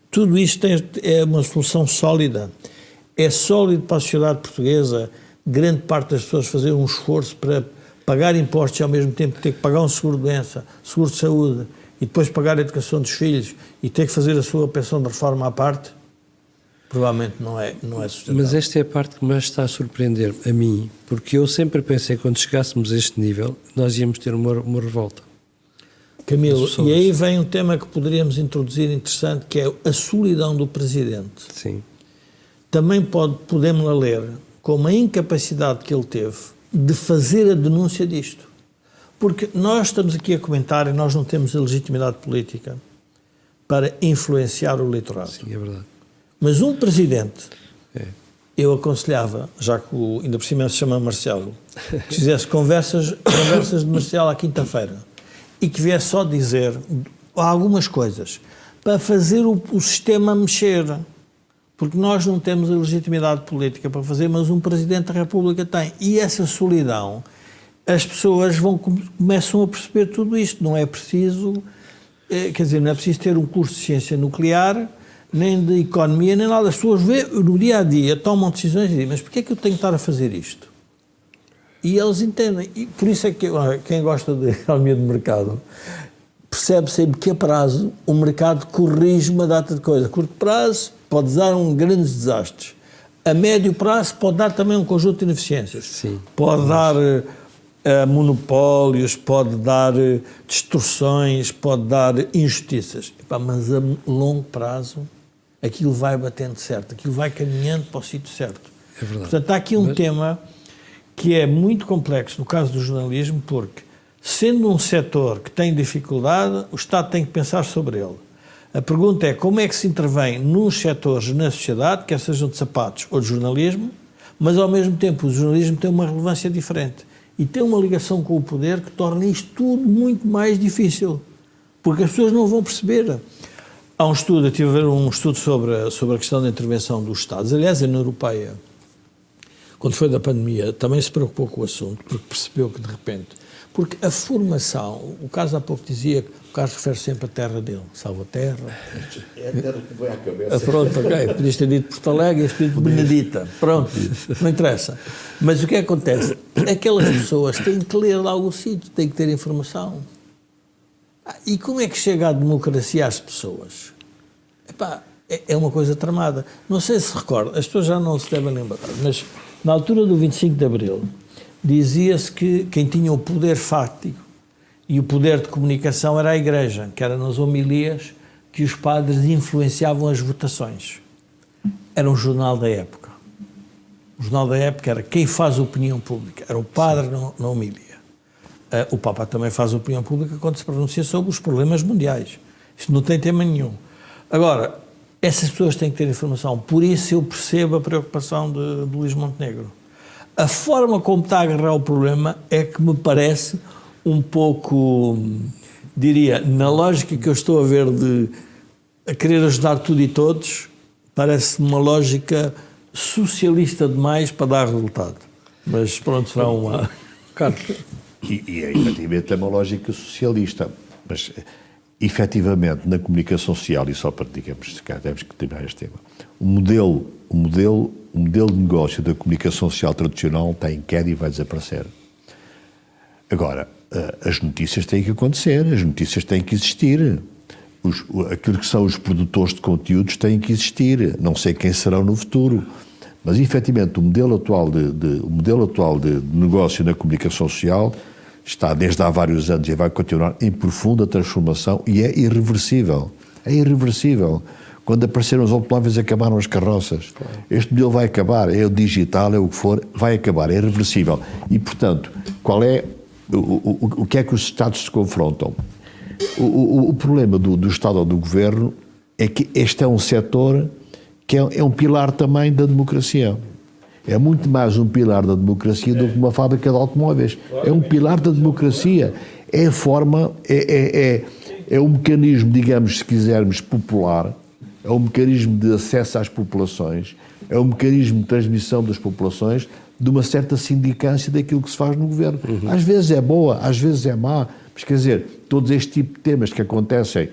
tudo isto é uma solução sólida? É sólido para a sociedade portuguesa, grande parte das pessoas fazer um esforço para pagar impostos e ao mesmo tempo ter que pagar um seguro de doença, seguro de saúde e depois pagar a educação dos filhos e ter que fazer a sua pensão de reforma à parte? Provavelmente não é sustentável. Mas esta é a parte que mais está a surpreender a mim, porque eu sempre pensei que quando chegássemos a este nível nós íamos ter uma revolta. Camilo, e aí vem um tema que poderíamos introduzir interessante, que é a solidão do Presidente. Sim. Também podemos ler como a incapacidade que ele teve de fazer a denúncia disto. Porque nós estamos aqui a comentar e nós não temos a legitimidade política para influenciar o eleitorado. Sim, é verdade. Mas um presidente, eu aconselhava, já que ainda por cima se chama Marcelo, que fizesse conversas de Marcelo à quinta-feira e que viesse só dizer algumas coisas para fazer o sistema mexer. Porque nós não temos a legitimidade política para fazer, mas um Presidente da República tem. E essa solidão, as pessoas começam a perceber tudo isto. Não é preciso, não é preciso ter um curso de ciência nuclear, nem de economia, nem nada. As pessoas no dia a dia tomam decisões e dizem, mas porquê é que eu tenho que estar a fazer isto? E eles entendem. E por isso é que quem gosta de economia de mercado percebe sempre que a prazo o mercado corrige uma data de coisa. A curto prazo pode dar grandes desastres. A médio prazo pode dar também um conjunto de ineficiências. Sim. Pode dar monopólios, pode dar distorções, pode dar injustiças. Mas a longo prazo aquilo vai batendo certo, aquilo vai caminhando para o sítio certo. É verdade. Portanto, há aqui um tema que é muito complexo no caso do jornalismo, porque sendo um setor que tem dificuldade, o Estado tem que pensar sobre ele. A pergunta é como é que se intervém nos setores na sociedade, quer sejam de sapatos ou de jornalismo, mas ao mesmo tempo o jornalismo tem uma relevância diferente. e tem uma ligação com o poder que torna isto tudo muito mais difícil, porque as pessoas não vão perceber. Há um estudo, eu estive a ver um estudo sobre a questão da intervenção dos Estados. Aliás, a União Europeia, quando foi da pandemia, também se preocupou com o assunto, porque percebeu que, de repente, porque a formação, o Carlos há pouco dizia que o Carlos refere sempre à terra dele, salva a terra. É a terra que vai à cabeça. Pronto, ok, podias ter dito Porto Alegre, este dito Benedita, pronto, não interessa. Mas o que acontece? Aquelas pessoas têm que ler lá o sítio, têm que ter informação. E como é que chega a democracia às pessoas? Epá, é uma coisa tramada. Não sei se recorda, as pessoas já não se devem lembrar, mas na altura do 25 de Abril, dizia-se que quem tinha o poder fático e o poder de comunicação era a Igreja, que era nas homilias que os padres influenciavam as votações. Era um jornal da época. O jornal da época era quem faz opinião pública, era o padre na homilia. O Papa também faz opinião pública quando se pronuncia sobre os problemas mundiais. Isto não tem tema nenhum. Agora, essas pessoas têm que ter informação, por isso eu percebo a preocupação de Luís Montenegro. A forma como está a agarrar o problema é que me parece um pouco, diria, na lógica que eu estou a ver de a querer ajudar tudo e todos, parece uma lógica socialista demais para dar resultado. Mas pronto, será uma... Carlos. E efetivamente é uma lógica socialista, mas efetivamente na comunicação social, e só para, digamos, temos que terminar este tema, o modelo de negócio da comunicação social tradicional está em queda e vai desaparecer. Agora, as notícias têm que acontecer, as notícias têm que existir. Aquilo que são os produtores de conteúdos têm que existir. Não sei quem serão no futuro. Mas, efetivamente, o modelo atual de negócio na comunicação social está desde há vários anos e vai continuar em profunda transformação e é irreversível. É irreversível. Quando apareceram os automóveis, acabaram as carroças. Claro. Este modelo vai acabar, é o digital, é o que for, vai acabar, é irreversível. E, portanto, qual é o que é que os Estados se confrontam? O problema do Estado ou do Governo é que este é um setor que é um pilar também da democracia. É muito mais um pilar da democracia do que uma fábrica de automóveis. É um pilar da democracia. É a forma, é um mecanismo, digamos, se quisermos, popular, é um mecanismo de acesso às populações, é um mecanismo de transmissão das populações de uma certa sindicância daquilo que se faz no governo. Uhum. Às vezes é boa, às vezes é má, mas quer dizer, todos este tipo de temas que acontecem,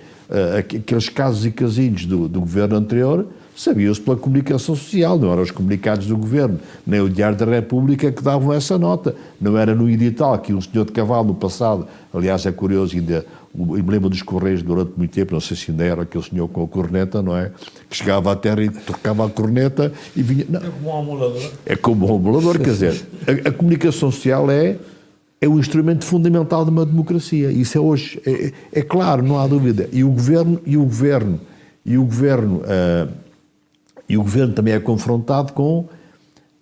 aqueles casos e casinhos do governo anterior, sabiam-se pela comunicação social, não eram os comunicados do governo, nem o Diário da República que davam essa nota, não era no edital que um senhor de cavalo no passado, aliás é curioso, ainda o emblema dos Correios durante muito tempo, não sei se ainda era aquele senhor com a corneta, não é? Que chegava à terra e tocava a corneta e vinha... Não, é como um amulador. É como um amulador, quer dizer, a comunicação social é um instrumento fundamental de uma democracia, isso é hoje, é claro, não há dúvida, e o governo também é confrontado com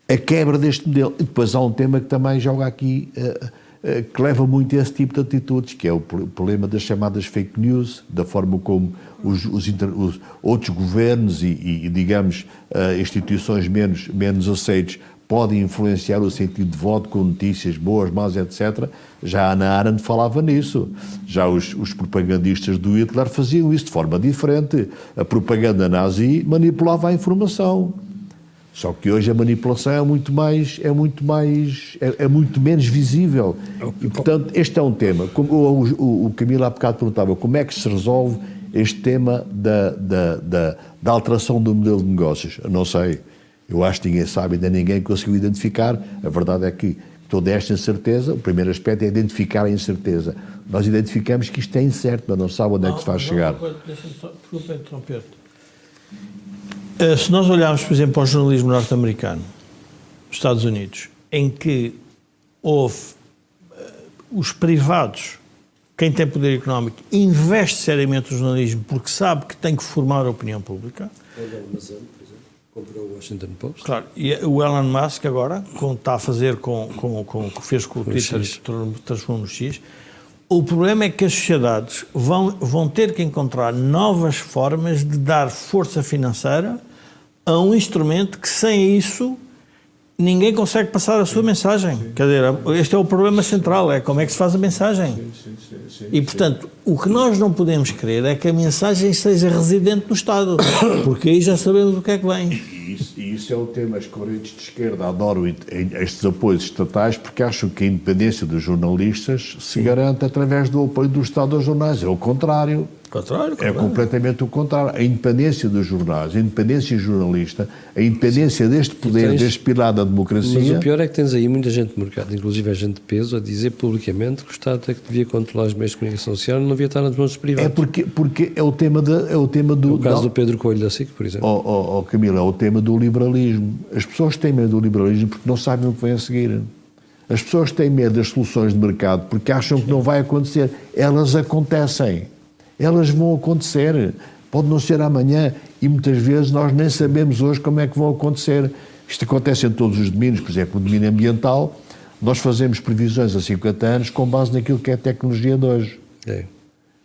a quebra deste modelo. E depois há um tema que também joga aqui, que leva muito a esse tipo de atitudes, que é o problema das chamadas fake news, da forma como os outros governos e digamos, instituições menos aceites podem influenciar o sentido de voto com notícias boas, más, etc. Já a Hannah Arendt falava nisso. Já os propagandistas do Hitler faziam isso de forma diferente. A propaganda nazi manipulava a informação. Só que hoje a manipulação é muito menos visível. E, portanto, este é um tema. Como o Camilo há bocado perguntava, como é que se resolve este tema da alteração do modelo de negócios? Eu não sei. Eu acho que ninguém sabe, ainda ninguém conseguiu identificar. A verdade é que toda esta incerteza, o primeiro aspecto é identificar a incerteza. Nós identificamos que isto é incerto, mas não sabe onde é que se vai chegar. Desculpa interromper-te. Se nós olharmos, por exemplo, para o jornalismo norte-americano, nos Estados Unidos, em que houve os privados, quem tem poder económico, investe seriamente no jornalismo porque sabe que tem que formar a opinião pública. Comprou o Washington Post. Claro, e o Elon Musk agora, como está a fazer com o que fez com o Twitter e transformou no X, o problema é que as sociedades vão ter que encontrar novas formas de dar força financeira a um instrumento que sem isso ninguém consegue passar a sua mensagem. Quer dizer, este é o problema central, é como é que se faz a mensagem. E, portanto, o que nós não podemos querer é que a mensagem seja residente no Estado, porque aí já sabemos o que é que vem. E isso é o tema. As correntes de esquerda adoram estes apoios estatais porque acham que a independência dos jornalistas se garante através do apoio do Estado aos jornais. É o contrário. É completamente o contrário. A independência dos jornais, a independência jornalista, a independência deste poder, deste pilar da democracia... Mas o pior é que tens aí muita gente de mercado, inclusive a gente de peso, a dizer publicamente que o Estado é que devia controlar os meios de comunicação social e não devia estar nas mãos dos privados. É porque é o tema do... O caso do Pedro Coelho da SIC, por exemplo. Camilo, é o tema do liberalismo. As pessoas têm medo do liberalismo porque não sabem o que vem a seguir. As pessoas têm medo das soluções de mercado porque acham que não vai acontecer. Elas acontecem. Elas vão acontecer, pode não ser amanhã, e muitas vezes nós nem sabemos hoje como é que vão acontecer. Isto acontece em todos os domínios, por exemplo, no domínio ambiental, nós fazemos previsões a 50 anos com base naquilo que é a tecnologia de hoje. Quer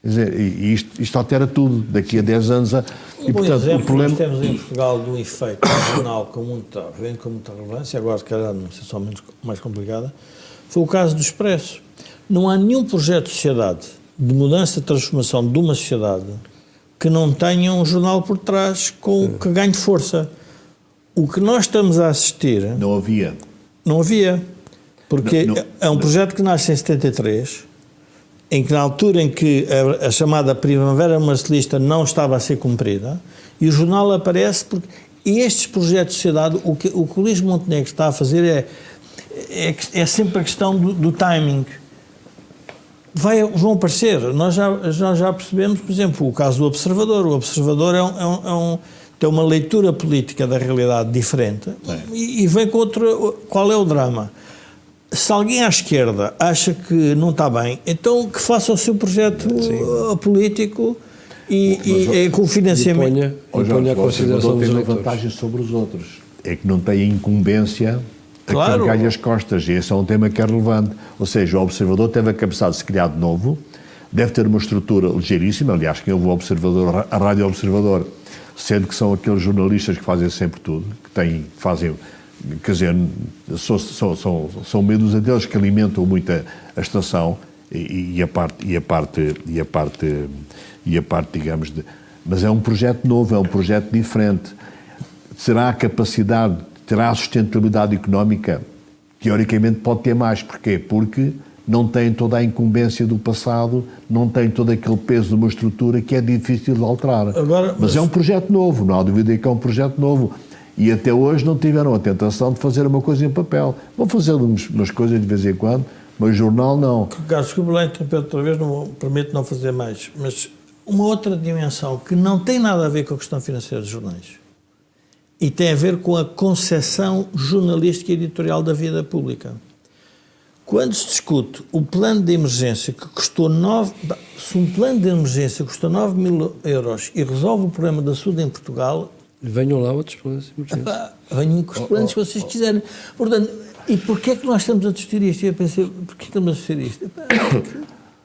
dizer, e isto altera tudo, daqui a 10 anos... E, portanto, exemplo, o problema... nós temos em Portugal de um efeito regional com muita relevância, agora se calhar não sei, só mais complicada, foi o caso do Expresso. Não há nenhum projeto de sociedade de mudança, de transformação de uma sociedade que não tenha um jornal por trás que ganhe força. O que nós estamos a assistir... Não havia. Porque é um projeto que nasce em 73, em que na altura em que a chamada Primavera Marcelista não estava a ser cumprida, e o jornal aparece porque... E estes projetos de sociedade, o que o Luís Montenegro está a fazer é sempre a questão do timing. Vão aparecer. Nós já percebemos, por exemplo, o caso do Observador. O Observador tem uma leitura política da realidade diferente e vem com outro. Qual é o drama? Se alguém à esquerda acha que não está bem, então que faça o seu projeto político e com financiamento. O Observador tem uma vantagem sobre os outros. É que não tem a incumbência... Claro. Ganha as costas, e esse é um tema que é relevante. Ou seja, o Observador teve a capacidade de se criar de novo, deve ter uma estrutura ligeiríssima. Aliás, quem ouve o Observador, a Rádio Observador, sendo que são aqueles jornalistas que fazem sempre tudo, fazem, quer dizer, são meio dos deles que alimentam muito a estação e a parte, digamos, mas é um projeto novo, é um projeto diferente. Será a capacidade, terá a sustentabilidade económica? Teoricamente pode ter mais. Porquê? Porque não tem toda a incumbência do passado, não tem todo aquele peso de uma estrutura que é difícil de alterar. Mas é um projeto novo, não há dúvida que é um projeto novo. E até hoje não tiveram a tentação de fazer uma coisa em papel. Vão fazer umas coisas de vez em quando, mas jornal não. Carlos, desculpa lá interromper outra vez, não prometo não fazer mais. Mas uma outra dimensão que não tem nada a ver com a questão financeira dos jornais e tem a ver com a concepção jornalística e editorial da vida pública. Quando se discute o plano de emergência que custou se um plano de emergência custa 9 mil euros e resolve o problema da saúde em Portugal... Venham lá outros planos de emergência. Venham com os planos que vocês quiserem. Portanto, e porquê é que nós estamos a discutir isto? E eu pensei, porquê que estamos a discutir isto?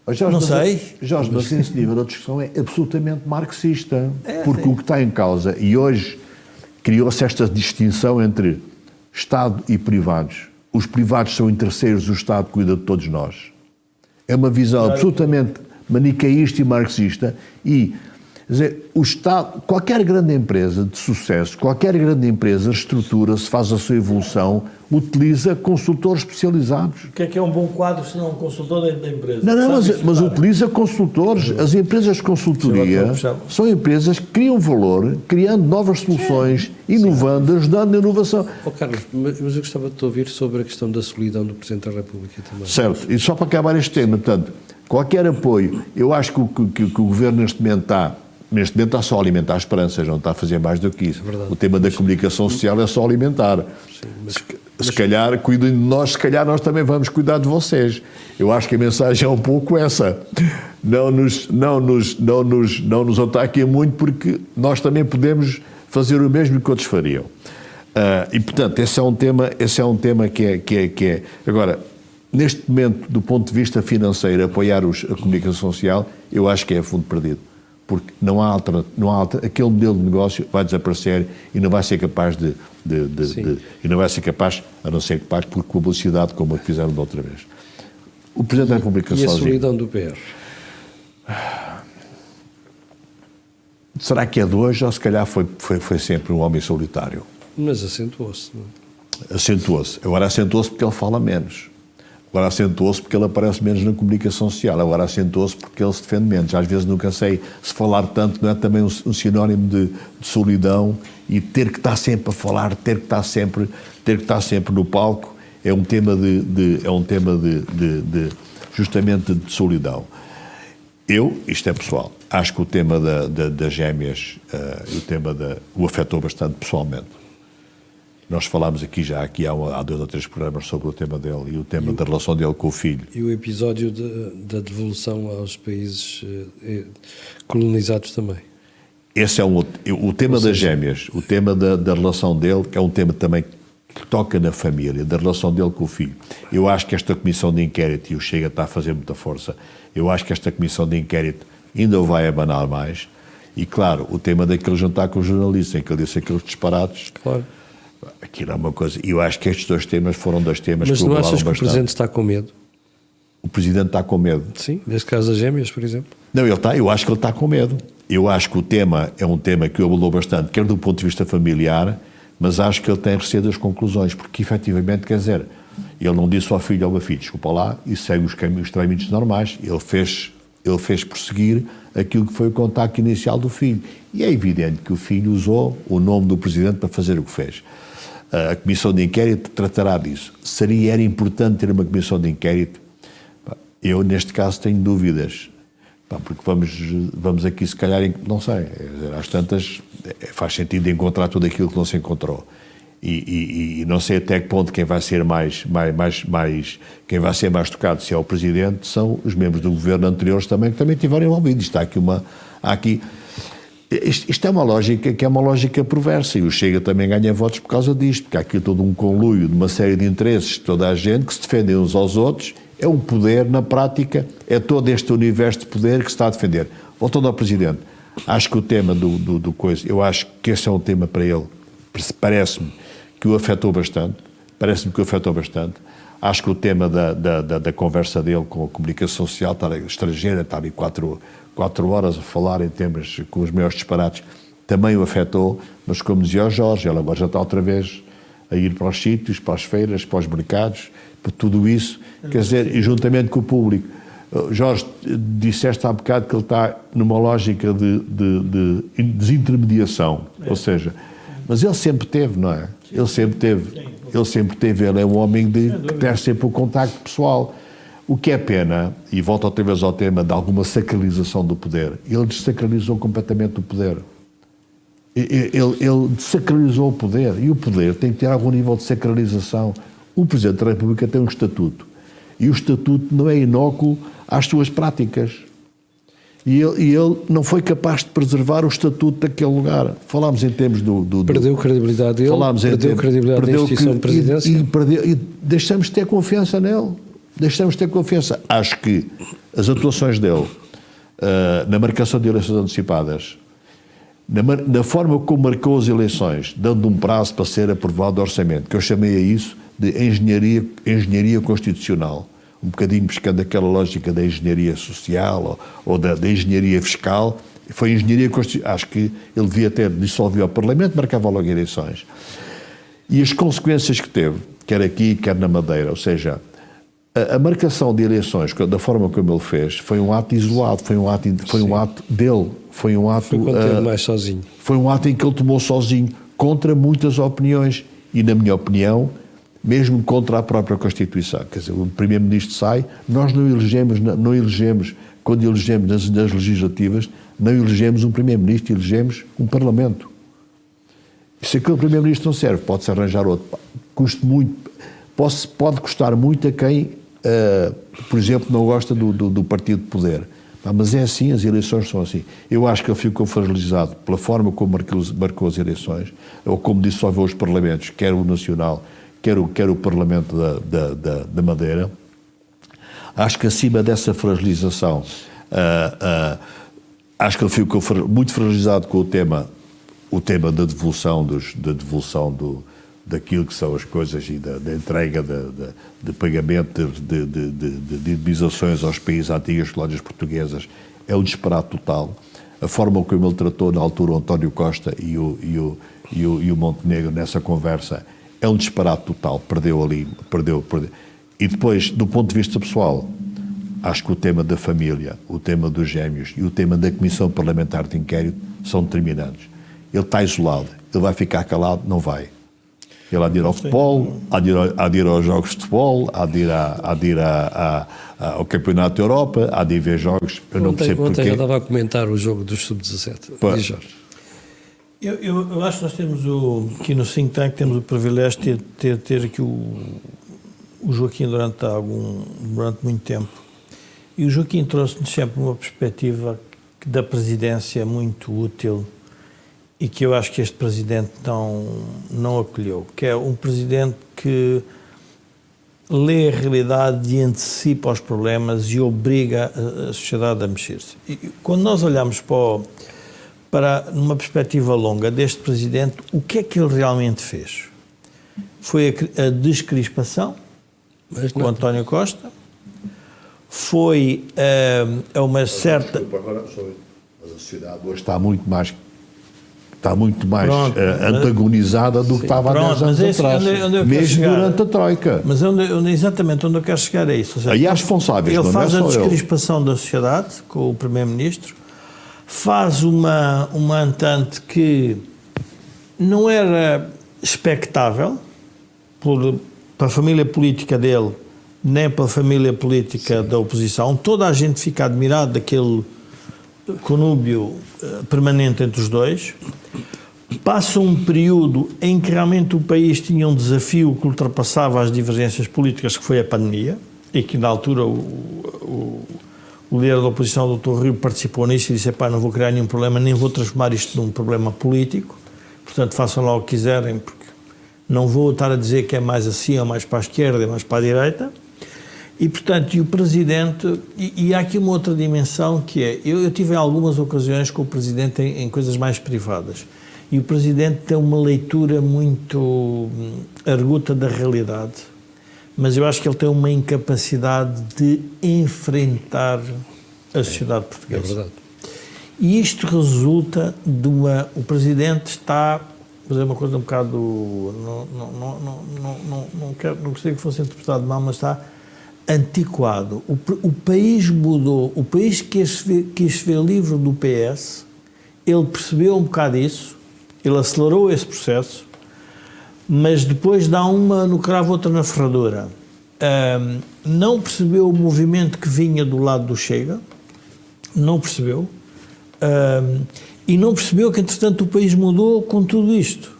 Jorge, não sei. Jorge, mas esse nível de discussão é absolutamente marxista. Porque o que está em causa, e hoje criou-se esta distinção entre Estado e privados. Os privados são interesseiros, o Estado cuida de todos nós. É uma visão absolutamente manicaísta e marxista e, quer dizer, o Estado, qualquer grande empresa de sucesso, qualquer grande empresa estrutura-se, faz a sua evolução, utiliza consultores especializados. O que é um bom quadro se não um consultor dentro da empresa? Não, mas utiliza consultores. As empresas de consultoria são empresas que criam valor, criando novas soluções, inovando, ajudando na inovação. Carlos, mas eu gostava de te ouvir sobre a questão da solidão do Presidente da República também. Certo, e só para acabar este tema, portanto, qualquer apoio, eu acho que o Governo neste momento está só a alimentar esperanças, não está a fazer mais do que isso. O tema da comunicação social é só alimentar. Sim, se calhar, cuidem de nós, se calhar nós também vamos cuidar de vocês. Eu acho que a mensagem é um pouco essa. Não nos ataquem muito, porque nós também podemos fazer o mesmo que outros fariam. E, portanto, esse é um tema que é... Agora, neste momento, do ponto de vista financeiro, apoiar a comunicação social, eu acho que é a fundo perdido. porque não há aquele modelo de negócio vai desaparecer e não vai ser capaz e não vai ser capaz, a não ser capaz por publicidade, como a fizeram da outra vez. O Presidente da República sozinho. E a solidão do PR? Será que é de hoje ou se calhar foi sempre um homem solitário? Mas acentuou-se, não é? Acentuou-se. Agora acentuou-se porque ele fala menos. Agora acentuou-se porque ele aparece menos na comunicação social. Agora acentuou-se porque ele se defende menos. Às vezes nunca sei se falar tanto não é também um sinónimo de solidão, e ter que estar sempre a falar, ter que estar sempre no palco é um tema justamente de solidão. Isto é pessoal, acho que o tema das gêmeas o afetou bastante pessoalmente. Nós falámos aqui há 2 ou 3 programas sobre o tema dele e o tema da relação dele com o filho. E o episódio da devolução aos países colonizados também. Esse é o tema das gêmeas, o tema da relação dele, que é um tema também que toca na família, da relação dele com o filho. Eu acho que esta comissão de inquérito, e o Chega está a fazer muita força, eu acho que esta comissão de inquérito ainda o vai abanar mais. E claro, o tema daquele jantar com os jornalistas, em que ele disse aqueles disparados. Claro. Aquilo é uma coisa. E eu acho que estes 2 temas foram 2 temas Mas que não achas que bastante. o Presidente está com medo? O Presidente está com medo? Sim, neste caso das gêmeas, por exemplo. Não, eu acho que ele está com medo. Eu acho que o tema é um tema que o abalou bastante, quer do ponto de vista familiar, mas acho que ele tem receio das conclusões, porque efetivamente, quer dizer, ele não disse ao filho, ao filho, desculpa lá, e segue os trâmites normais. Ele fez prosseguir aquilo que foi o contacto inicial do filho. E é evidente que o filho usou o nome do Presidente para fazer o que fez. A comissão de inquérito tratará disso. Era importante ter uma comissão de inquérito? Eu, neste caso, tenho dúvidas. Porque vamos aqui, se calhar, não sei, às tantas, faz sentido encontrar tudo aquilo que não se encontrou. E não sei até que ponto quem vai ser quem vai ser mais tocado, se é o Presidente, são os membros do governo anteriores também, que também estiveram envolvidos. Isto é uma lógica que é uma lógica perversa, e o Chega também ganha votos por causa disto, porque há aqui todo um conluio de uma série de interesses de toda a gente que se defendem uns aos outros. É um poder, na prática, é todo este universo de poder que se está a defender. Voltando ao Presidente, acho que o tema do coisa, eu acho que esse é um tema para ele, parece-me que o afetou bastante, acho que o tema da conversa dele com a comunicação social, estar estrangeira, estar ali 4 horas a falar em temas com os maiores disparates, também o afetou, mas como dizia o Jorge, ele agora já está outra vez a ir para os sítios, para as feiras, para os mercados, para tudo isso, quer dizer, e juntamente com o público. Jorge, disseste há bocado que ele está numa lógica de desintermediação, ou seja, mas ele sempre teve, não é? Ele sempre teve, ele é um homem que tem sempre o contacto pessoal. O que é pena, e volto outra vez ao tema de alguma sacralização do poder, ele desacralizou completamente o poder. Ele desacralizou o poder, e o poder tem que ter algum nível de sacralização. O Presidente da República tem um estatuto, e o estatuto não é inócuo às suas práticas. E ele não foi capaz de preservar o estatuto daquele lugar. Falámos em termos Perdeu a credibilidade dele, perdeu a credibilidade da instituição de presidência. E deixamos de ter confiança nele. Acho que as atuações dele na marcação de eleições antecipadas, na forma como marcou as eleições, dando um prazo para ser aprovado o orçamento, que eu chamei a isso de engenharia constitucional, um bocadinho pescando aquela lógica da engenharia social ou da engenharia fiscal, foi engenharia constitucional. Acho que ele devia ter dissolvido o Parlamento, marcava logo eleições. E as consequências que teve, quer aqui, quer na Madeira, ou seja, a marcação de eleições, da forma como ele fez, foi um ato isolado, foi um ato dele, foi um ato... Foi quando teve mais sozinho. Foi um ato em que ele tomou sozinho, contra muitas opiniões, e na minha opinião, mesmo contra a própria Constituição. Quer dizer, o Primeiro-Ministro sai, nós não elegemos, quando elegemos nas legislativas, não elegemos um Primeiro-Ministro, elegemos um Parlamento. E se aquele Primeiro-Ministro não serve, pode-se arranjar outro. Pode custar muito a quem, por exemplo, não gosta do partido de poder. Mas é assim, as eleições são assim. Eu acho que ele ficou fragilizado pela forma como marcou as eleições, ou como dissolveu os parlamentos, quer o Nacional, quer o Parlamento da Madeira. Acho que acima dessa fragilização Acho que ele ficou muito fragilizado com o tema da devolução daquilo que são as coisas e da entrega de pagamento de indemnizações aos países antigas colónias portuguesas. É um disparate total. A forma como ele tratou na altura o António Costa e o Montenegro nessa conversa é um disparate total. Perdeu. E depois, do ponto de vista pessoal, acho que o tema da família, o tema dos gêmeos e o tema da Comissão Parlamentar de Inquérito são determinantes. Ele está isolado, ele vai ficar calado? Não vai. Ele há de ir ao futebol, há de ir aos jogos de futebol, há de ir ao Campeonato da Europa, há de ir ver jogos, eu não percebo porquê. Ontem eu estava a comentar o jogo dos Sub-17. Diz, Jorge. Eu acho que nós temos aqui no Think Tank temos o privilégio de ter aqui o Joaquim durante muito tempo. E o Joaquim trouxe-nos sempre uma perspectiva da presidência muito útil e que eu acho que este presidente não acolheu, que é um presidente que lê a realidade e antecipa os problemas e obriga a sociedade a mexer-se. E quando nós olhamos para numa perspectiva longa deste presidente, o que é que ele realmente fez? Foi a descrispação com António Costa, foi a uma certa... Agora, mas a sociedade hoje está muito mais antagonizada do que estava há 10 anos atrás, mesmo durante a Troika. Mas exatamente onde eu quero chegar é isso. Ou seja, aí há responsáveis, ele faz a descrispação da sociedade com o Primeiro-Ministro, faz uma entente que não era expectável para a família política dele, nem para a família política da oposição. Toda a gente fica admirado daquele conúbio permanente entre os dois. Passa um período em que realmente o país tinha um desafio que ultrapassava as divergências políticas, que foi a pandemia, e que na altura o líder da oposição, o Dr. Rio, participou nisso e disse: não vou criar nenhum problema, nem vou transformar isto num problema político, portanto façam lá o que quiserem, porque não vou estar a dizer que é mais assim ou mais para a esquerda ou mais para a direita. E, portanto, o Presidente... E há aqui uma outra dimensão que é... Eu tive algumas ocasiões com o Presidente em coisas mais privadas. E o Presidente tem uma leitura muito arguta da realidade. Mas eu acho que ele tem uma incapacidade de enfrentar a sociedade portuguesa. É verdade. E isto resulta de uma... O Presidente está... Vou dizer uma coisa um bocado... Não gostaria que fosse interpretado mal, mas está... antiquado. O país mudou. O país quis ver livre do PS, ele percebeu um bocado isso, ele acelerou esse processo, mas depois dá uma no cravo, outra na ferradura. Não percebeu o movimento que vinha do lado do Chega, não percebeu, e não percebeu que, entretanto, o país mudou com tudo isto.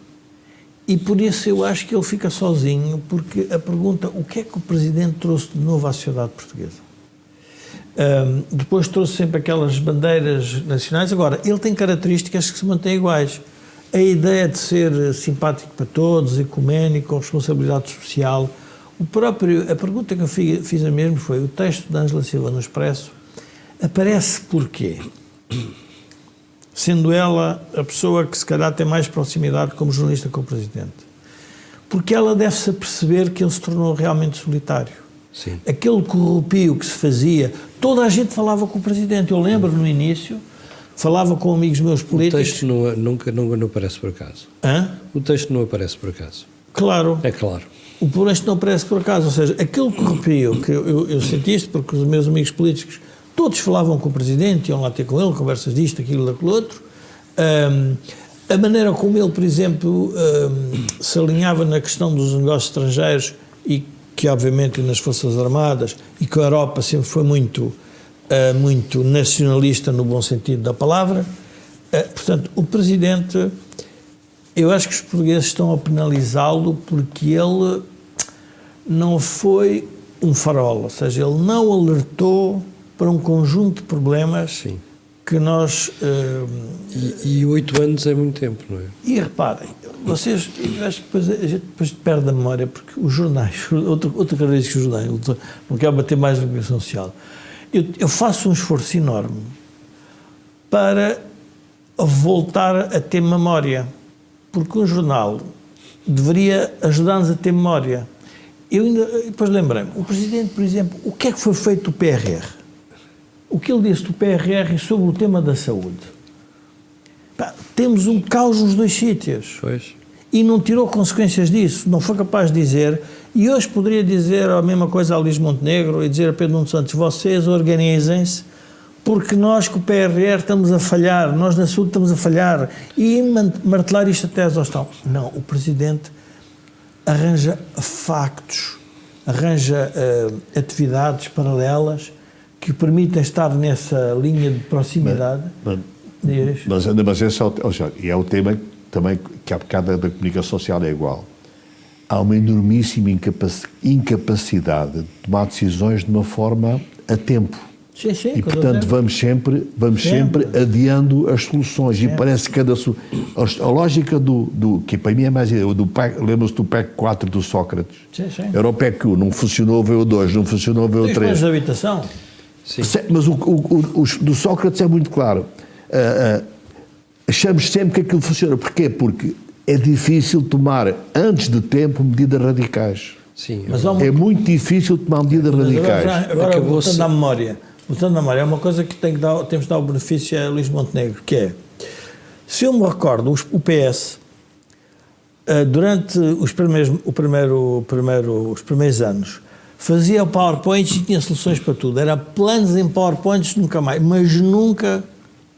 E por isso eu acho que ele fica sozinho, porque a pergunta, o que é que o Presidente trouxe de novo à sociedade portuguesa? Depois trouxe sempre aquelas bandeiras nacionais. Agora, ele tem características que se mantêm iguais. A ideia de ser simpático para todos, ecuménico, com responsabilidade social. A pergunta que eu fiz a mesmo foi, o texto de Ângela Silva no Expresso aparece porquê? Sendo ela a pessoa que se calhar tem mais proximidade como jornalista com o Presidente. Porque ela deve-se perceber que ele se tornou realmente solitário. Sim. Aquele corrupio que se fazia, toda a gente falava com o Presidente. Eu lembro no início, falava com amigos meus políticos. O texto não aparece por acaso. Hã? O texto não aparece por acaso. Claro. É claro. O texto não aparece por acaso. Ou seja, aquele corrupio, que eu senti isto porque os meus amigos políticos todos falavam com o Presidente, iam lá ter com ele, conversas disto, aquilo, daquilo outro. A maneira como ele, por exemplo, se alinhava na questão dos negócios estrangeiros e que, obviamente, nas Forças Armadas e que a Europa sempre foi muito nacionalista no bom sentido da palavra. Portanto, o Presidente, eu acho que os portugueses estão a penalizá-lo porque ele não foi um farol, ou seja, ele não alertou para um conjunto de problemas. Sim. Que nós... E 8 anos é muito tempo, não é? E reparem, vocês, eu acho que depois, a gente depois perde a memória, porque os jornais, outra característica dos jornais, não quero bater mais na comunicação social, eu faço um esforço enorme para voltar a ter memória. Porque um jornal deveria ajudar-nos a ter memória. Eu ainda, depois lembrei-me, o Presidente, por exemplo, o que é que foi feito do PRR? O que ele disse do PRR sobre o tema da saúde? Temos um caos nos dois sítios. Pois. E não tirou consequências disso, não foi capaz de dizer, e hoje poderia dizer a mesma coisa a Luís Montenegro e dizer a Pedro Nuno Santos, vocês organizem-se, porque nós com o PRR estamos a falhar, nós na saúde estamos a falhar, e martelar isto até à exaustão. Não, o Presidente arranja factos, arranja atividades paralelas que permitem estar nessa linha de proximidade. Mas esse é o tema também que há bocado da comunicação social é igual. Há uma enormíssima incapacidade de tomar decisões de uma forma a tempo. Sim, e, portanto, vamos sempre adiando as soluções. Sempre. E parece que a lógica que para mim é mais... Lembra-se do PEC 4 do Sócrates? Sim. Era o PEC 1, não funcionou, veio o 2, não funcionou, veio o 3. Planos de habitação? Sim. Mas o do Sócrates é muito claro. Achamos sempre que aquilo funciona. Porquê? Porque é difícil tomar, antes de tempo, medidas radicais. Sim, mas é muito difícil tomar medidas radicais. Agora voltando à memória, é uma coisa que temos de dar o benefício a Luís Montenegro, que é, se eu me recordo, o PS, durante os primeiros anos, fazia PowerPoints e tinha soluções para tudo. Era planos em PowerPoints, nunca mais, mas nunca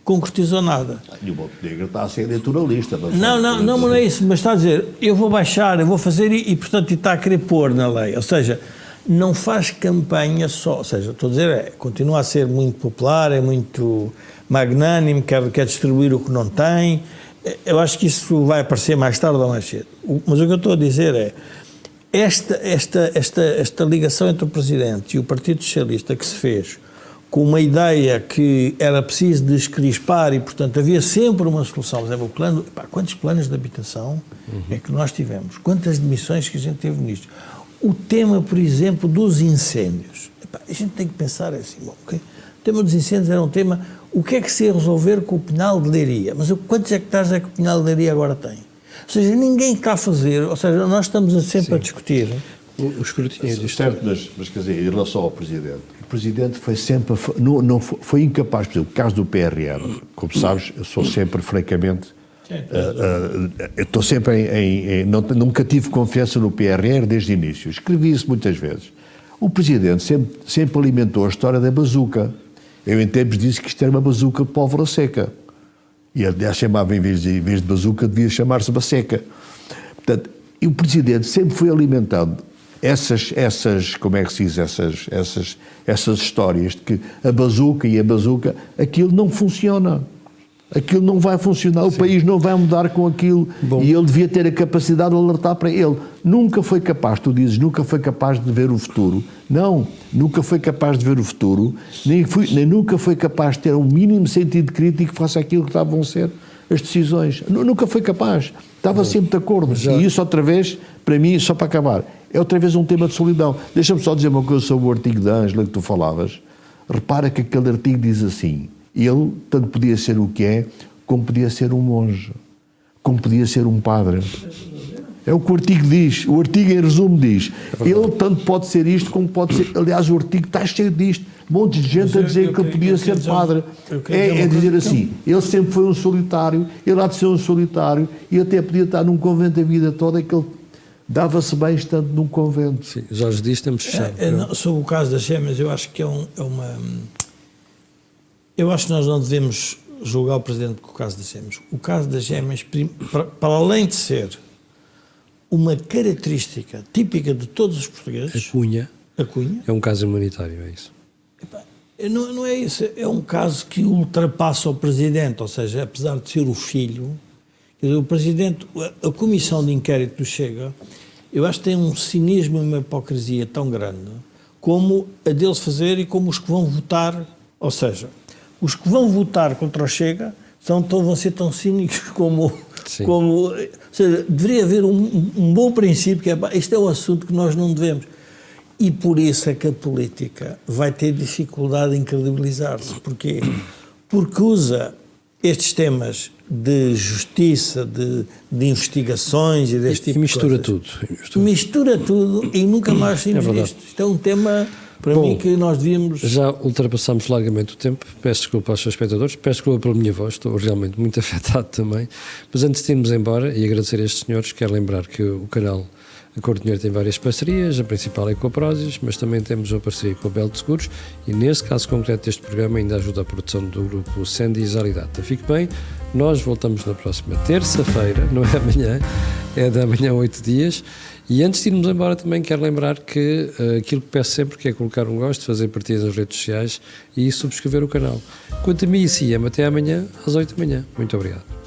concretizou nada. E o Montenegro está a ser eleitoralista. Não é isso, mas está a dizer, eu vou baixar, eu vou fazer portanto, está a querer pôr na lei. Ou seja, não faz campanha só. Ou seja, estou a dizer, continua a ser muito popular, é muito magnânimo, quer distribuir o que não tem. Eu acho que isso vai aparecer mais tarde ou mais cedo. Mas o que eu estou a dizer é, esta ligação entre o Presidente e o Partido Socialista que se fez com uma ideia que era preciso descrispar e, portanto, havia sempre uma solução. Por exemplo, quantos planos de habitação é que nós tivemos? Quantas demissões que a gente teve nisto? O tema, por exemplo, dos incêndios. A gente tem que pensar assim, okay? O tema dos incêndios era um tema, o que é que se ia resolver com o Pinhal de Leiria? Mas quantos hectares é que o Pinhal de Leiria agora tem? Ou seja, ninguém está a fazer, ou seja, nós estamos sempre a discutir. O escrutínio disto. Certo, mas quer dizer, em relação ao Presidente, o Presidente foi sempre, foi incapaz, por exemplo, o caso do PRR, como sabes, eu sou sempre, francamente, eu estou sempre nunca tive confiança no PRR desde o início, escrevi isso muitas vezes. O Presidente sempre alimentou a história da bazuca. Eu em tempos disse que isto era uma bazuca de pólvora seca. E ele chamava, em vez de bazuca, devia chamar-se baseca. Portanto, e o Presidente sempre foi alimentando essas como é que se diz, essas histórias de que a bazuca, aquilo não funciona. Aquilo não vai funcionar, o país não vai mudar com aquilo. Bom. E ele devia ter a capacidade de alertar para ele. Nunca foi capaz, tu dizes, nunca foi capaz de ver o futuro. Não, nunca foi capaz de ver o futuro, nem nunca foi capaz de ter um mínimo sentido crítico face àquilo que estavam a ser as decisões. Nunca foi capaz. Estava sempre de acordo. E isso, outra vez, para mim, só para acabar, é outra vez um tema de solidão. Deixa-me só dizer uma coisa sobre o artigo da Ângela que tu falavas. Repara que aquele artigo diz assim: ele tanto podia ser o que é, como podia ser um monge, como podia ser um padre. É o que o artigo diz. O artigo, em resumo, diz: ele tanto pode ser isto, como pode ser... Aliás, o artigo está cheio disto. Um monte de gente a dizer que ele podia ser padre. É dizer assim, ele sempre foi um solitário, ele há de ser um solitário, e até podia estar num convento a vida toda, que ele dava-se bem estando num convento. Sim, Jorge diz, temos fechado. Sobre o caso das gêmeas, eu acho que eu acho que nós não devemos julgar o Presidente com o caso das gêmeas. O caso das gêmeas, para além de ser uma característica típica de todos os portugueses... A cunha. É um caso humanitário, é isso? Não é isso. É um caso que ultrapassa o Presidente, ou seja, apesar de ser o filho... O Presidente, a comissão de inquérito do Chega, eu acho que tem um cinismo e uma hipocrisia tão grande como a deles fazer e como os que vão votar, ou seja... Os que vão votar contra o Chega vão ser tão cínicos como... Ou seja, deveria haver um bom princípio, que é, isto é um assunto que nós não devemos. E por isso é que a política vai ter dificuldade em credibilizar-se. Porquê? Porque usa estes temas de justiça, de investigações e deste tipo E mistura de coisas. tudo. Mistura tudo e nunca mais saímos verdade. disto. Isto é um tema, para mim, que nós devíamos... Já ultrapassámos largamente o tempo. Peço desculpa aos seus espectadores, peço desculpa pela minha voz, estou realmente muito afetado também. Mas antes de irmos embora e agradecer a estes senhores, quero lembrar que o canal A Cor do Dinheiro tem várias parcerias, a principal é com a Prozis, mas também temos uma parceria com a Belo de Seguros e nesse caso concreto deste programa ainda ajuda a produção do grupo Sandy e Zalidata. Fique bem, nós voltamos na próxima terça-feira, não é amanhã, é da manhã 8 dias. E antes de irmos embora também quero lembrar que aquilo que peço sempre que é colocar um gosto, fazer partidas nas redes sociais e subscrever o canal. Quanto a mim e Ciam, até amanhã às 8 da manhã. Muito obrigado.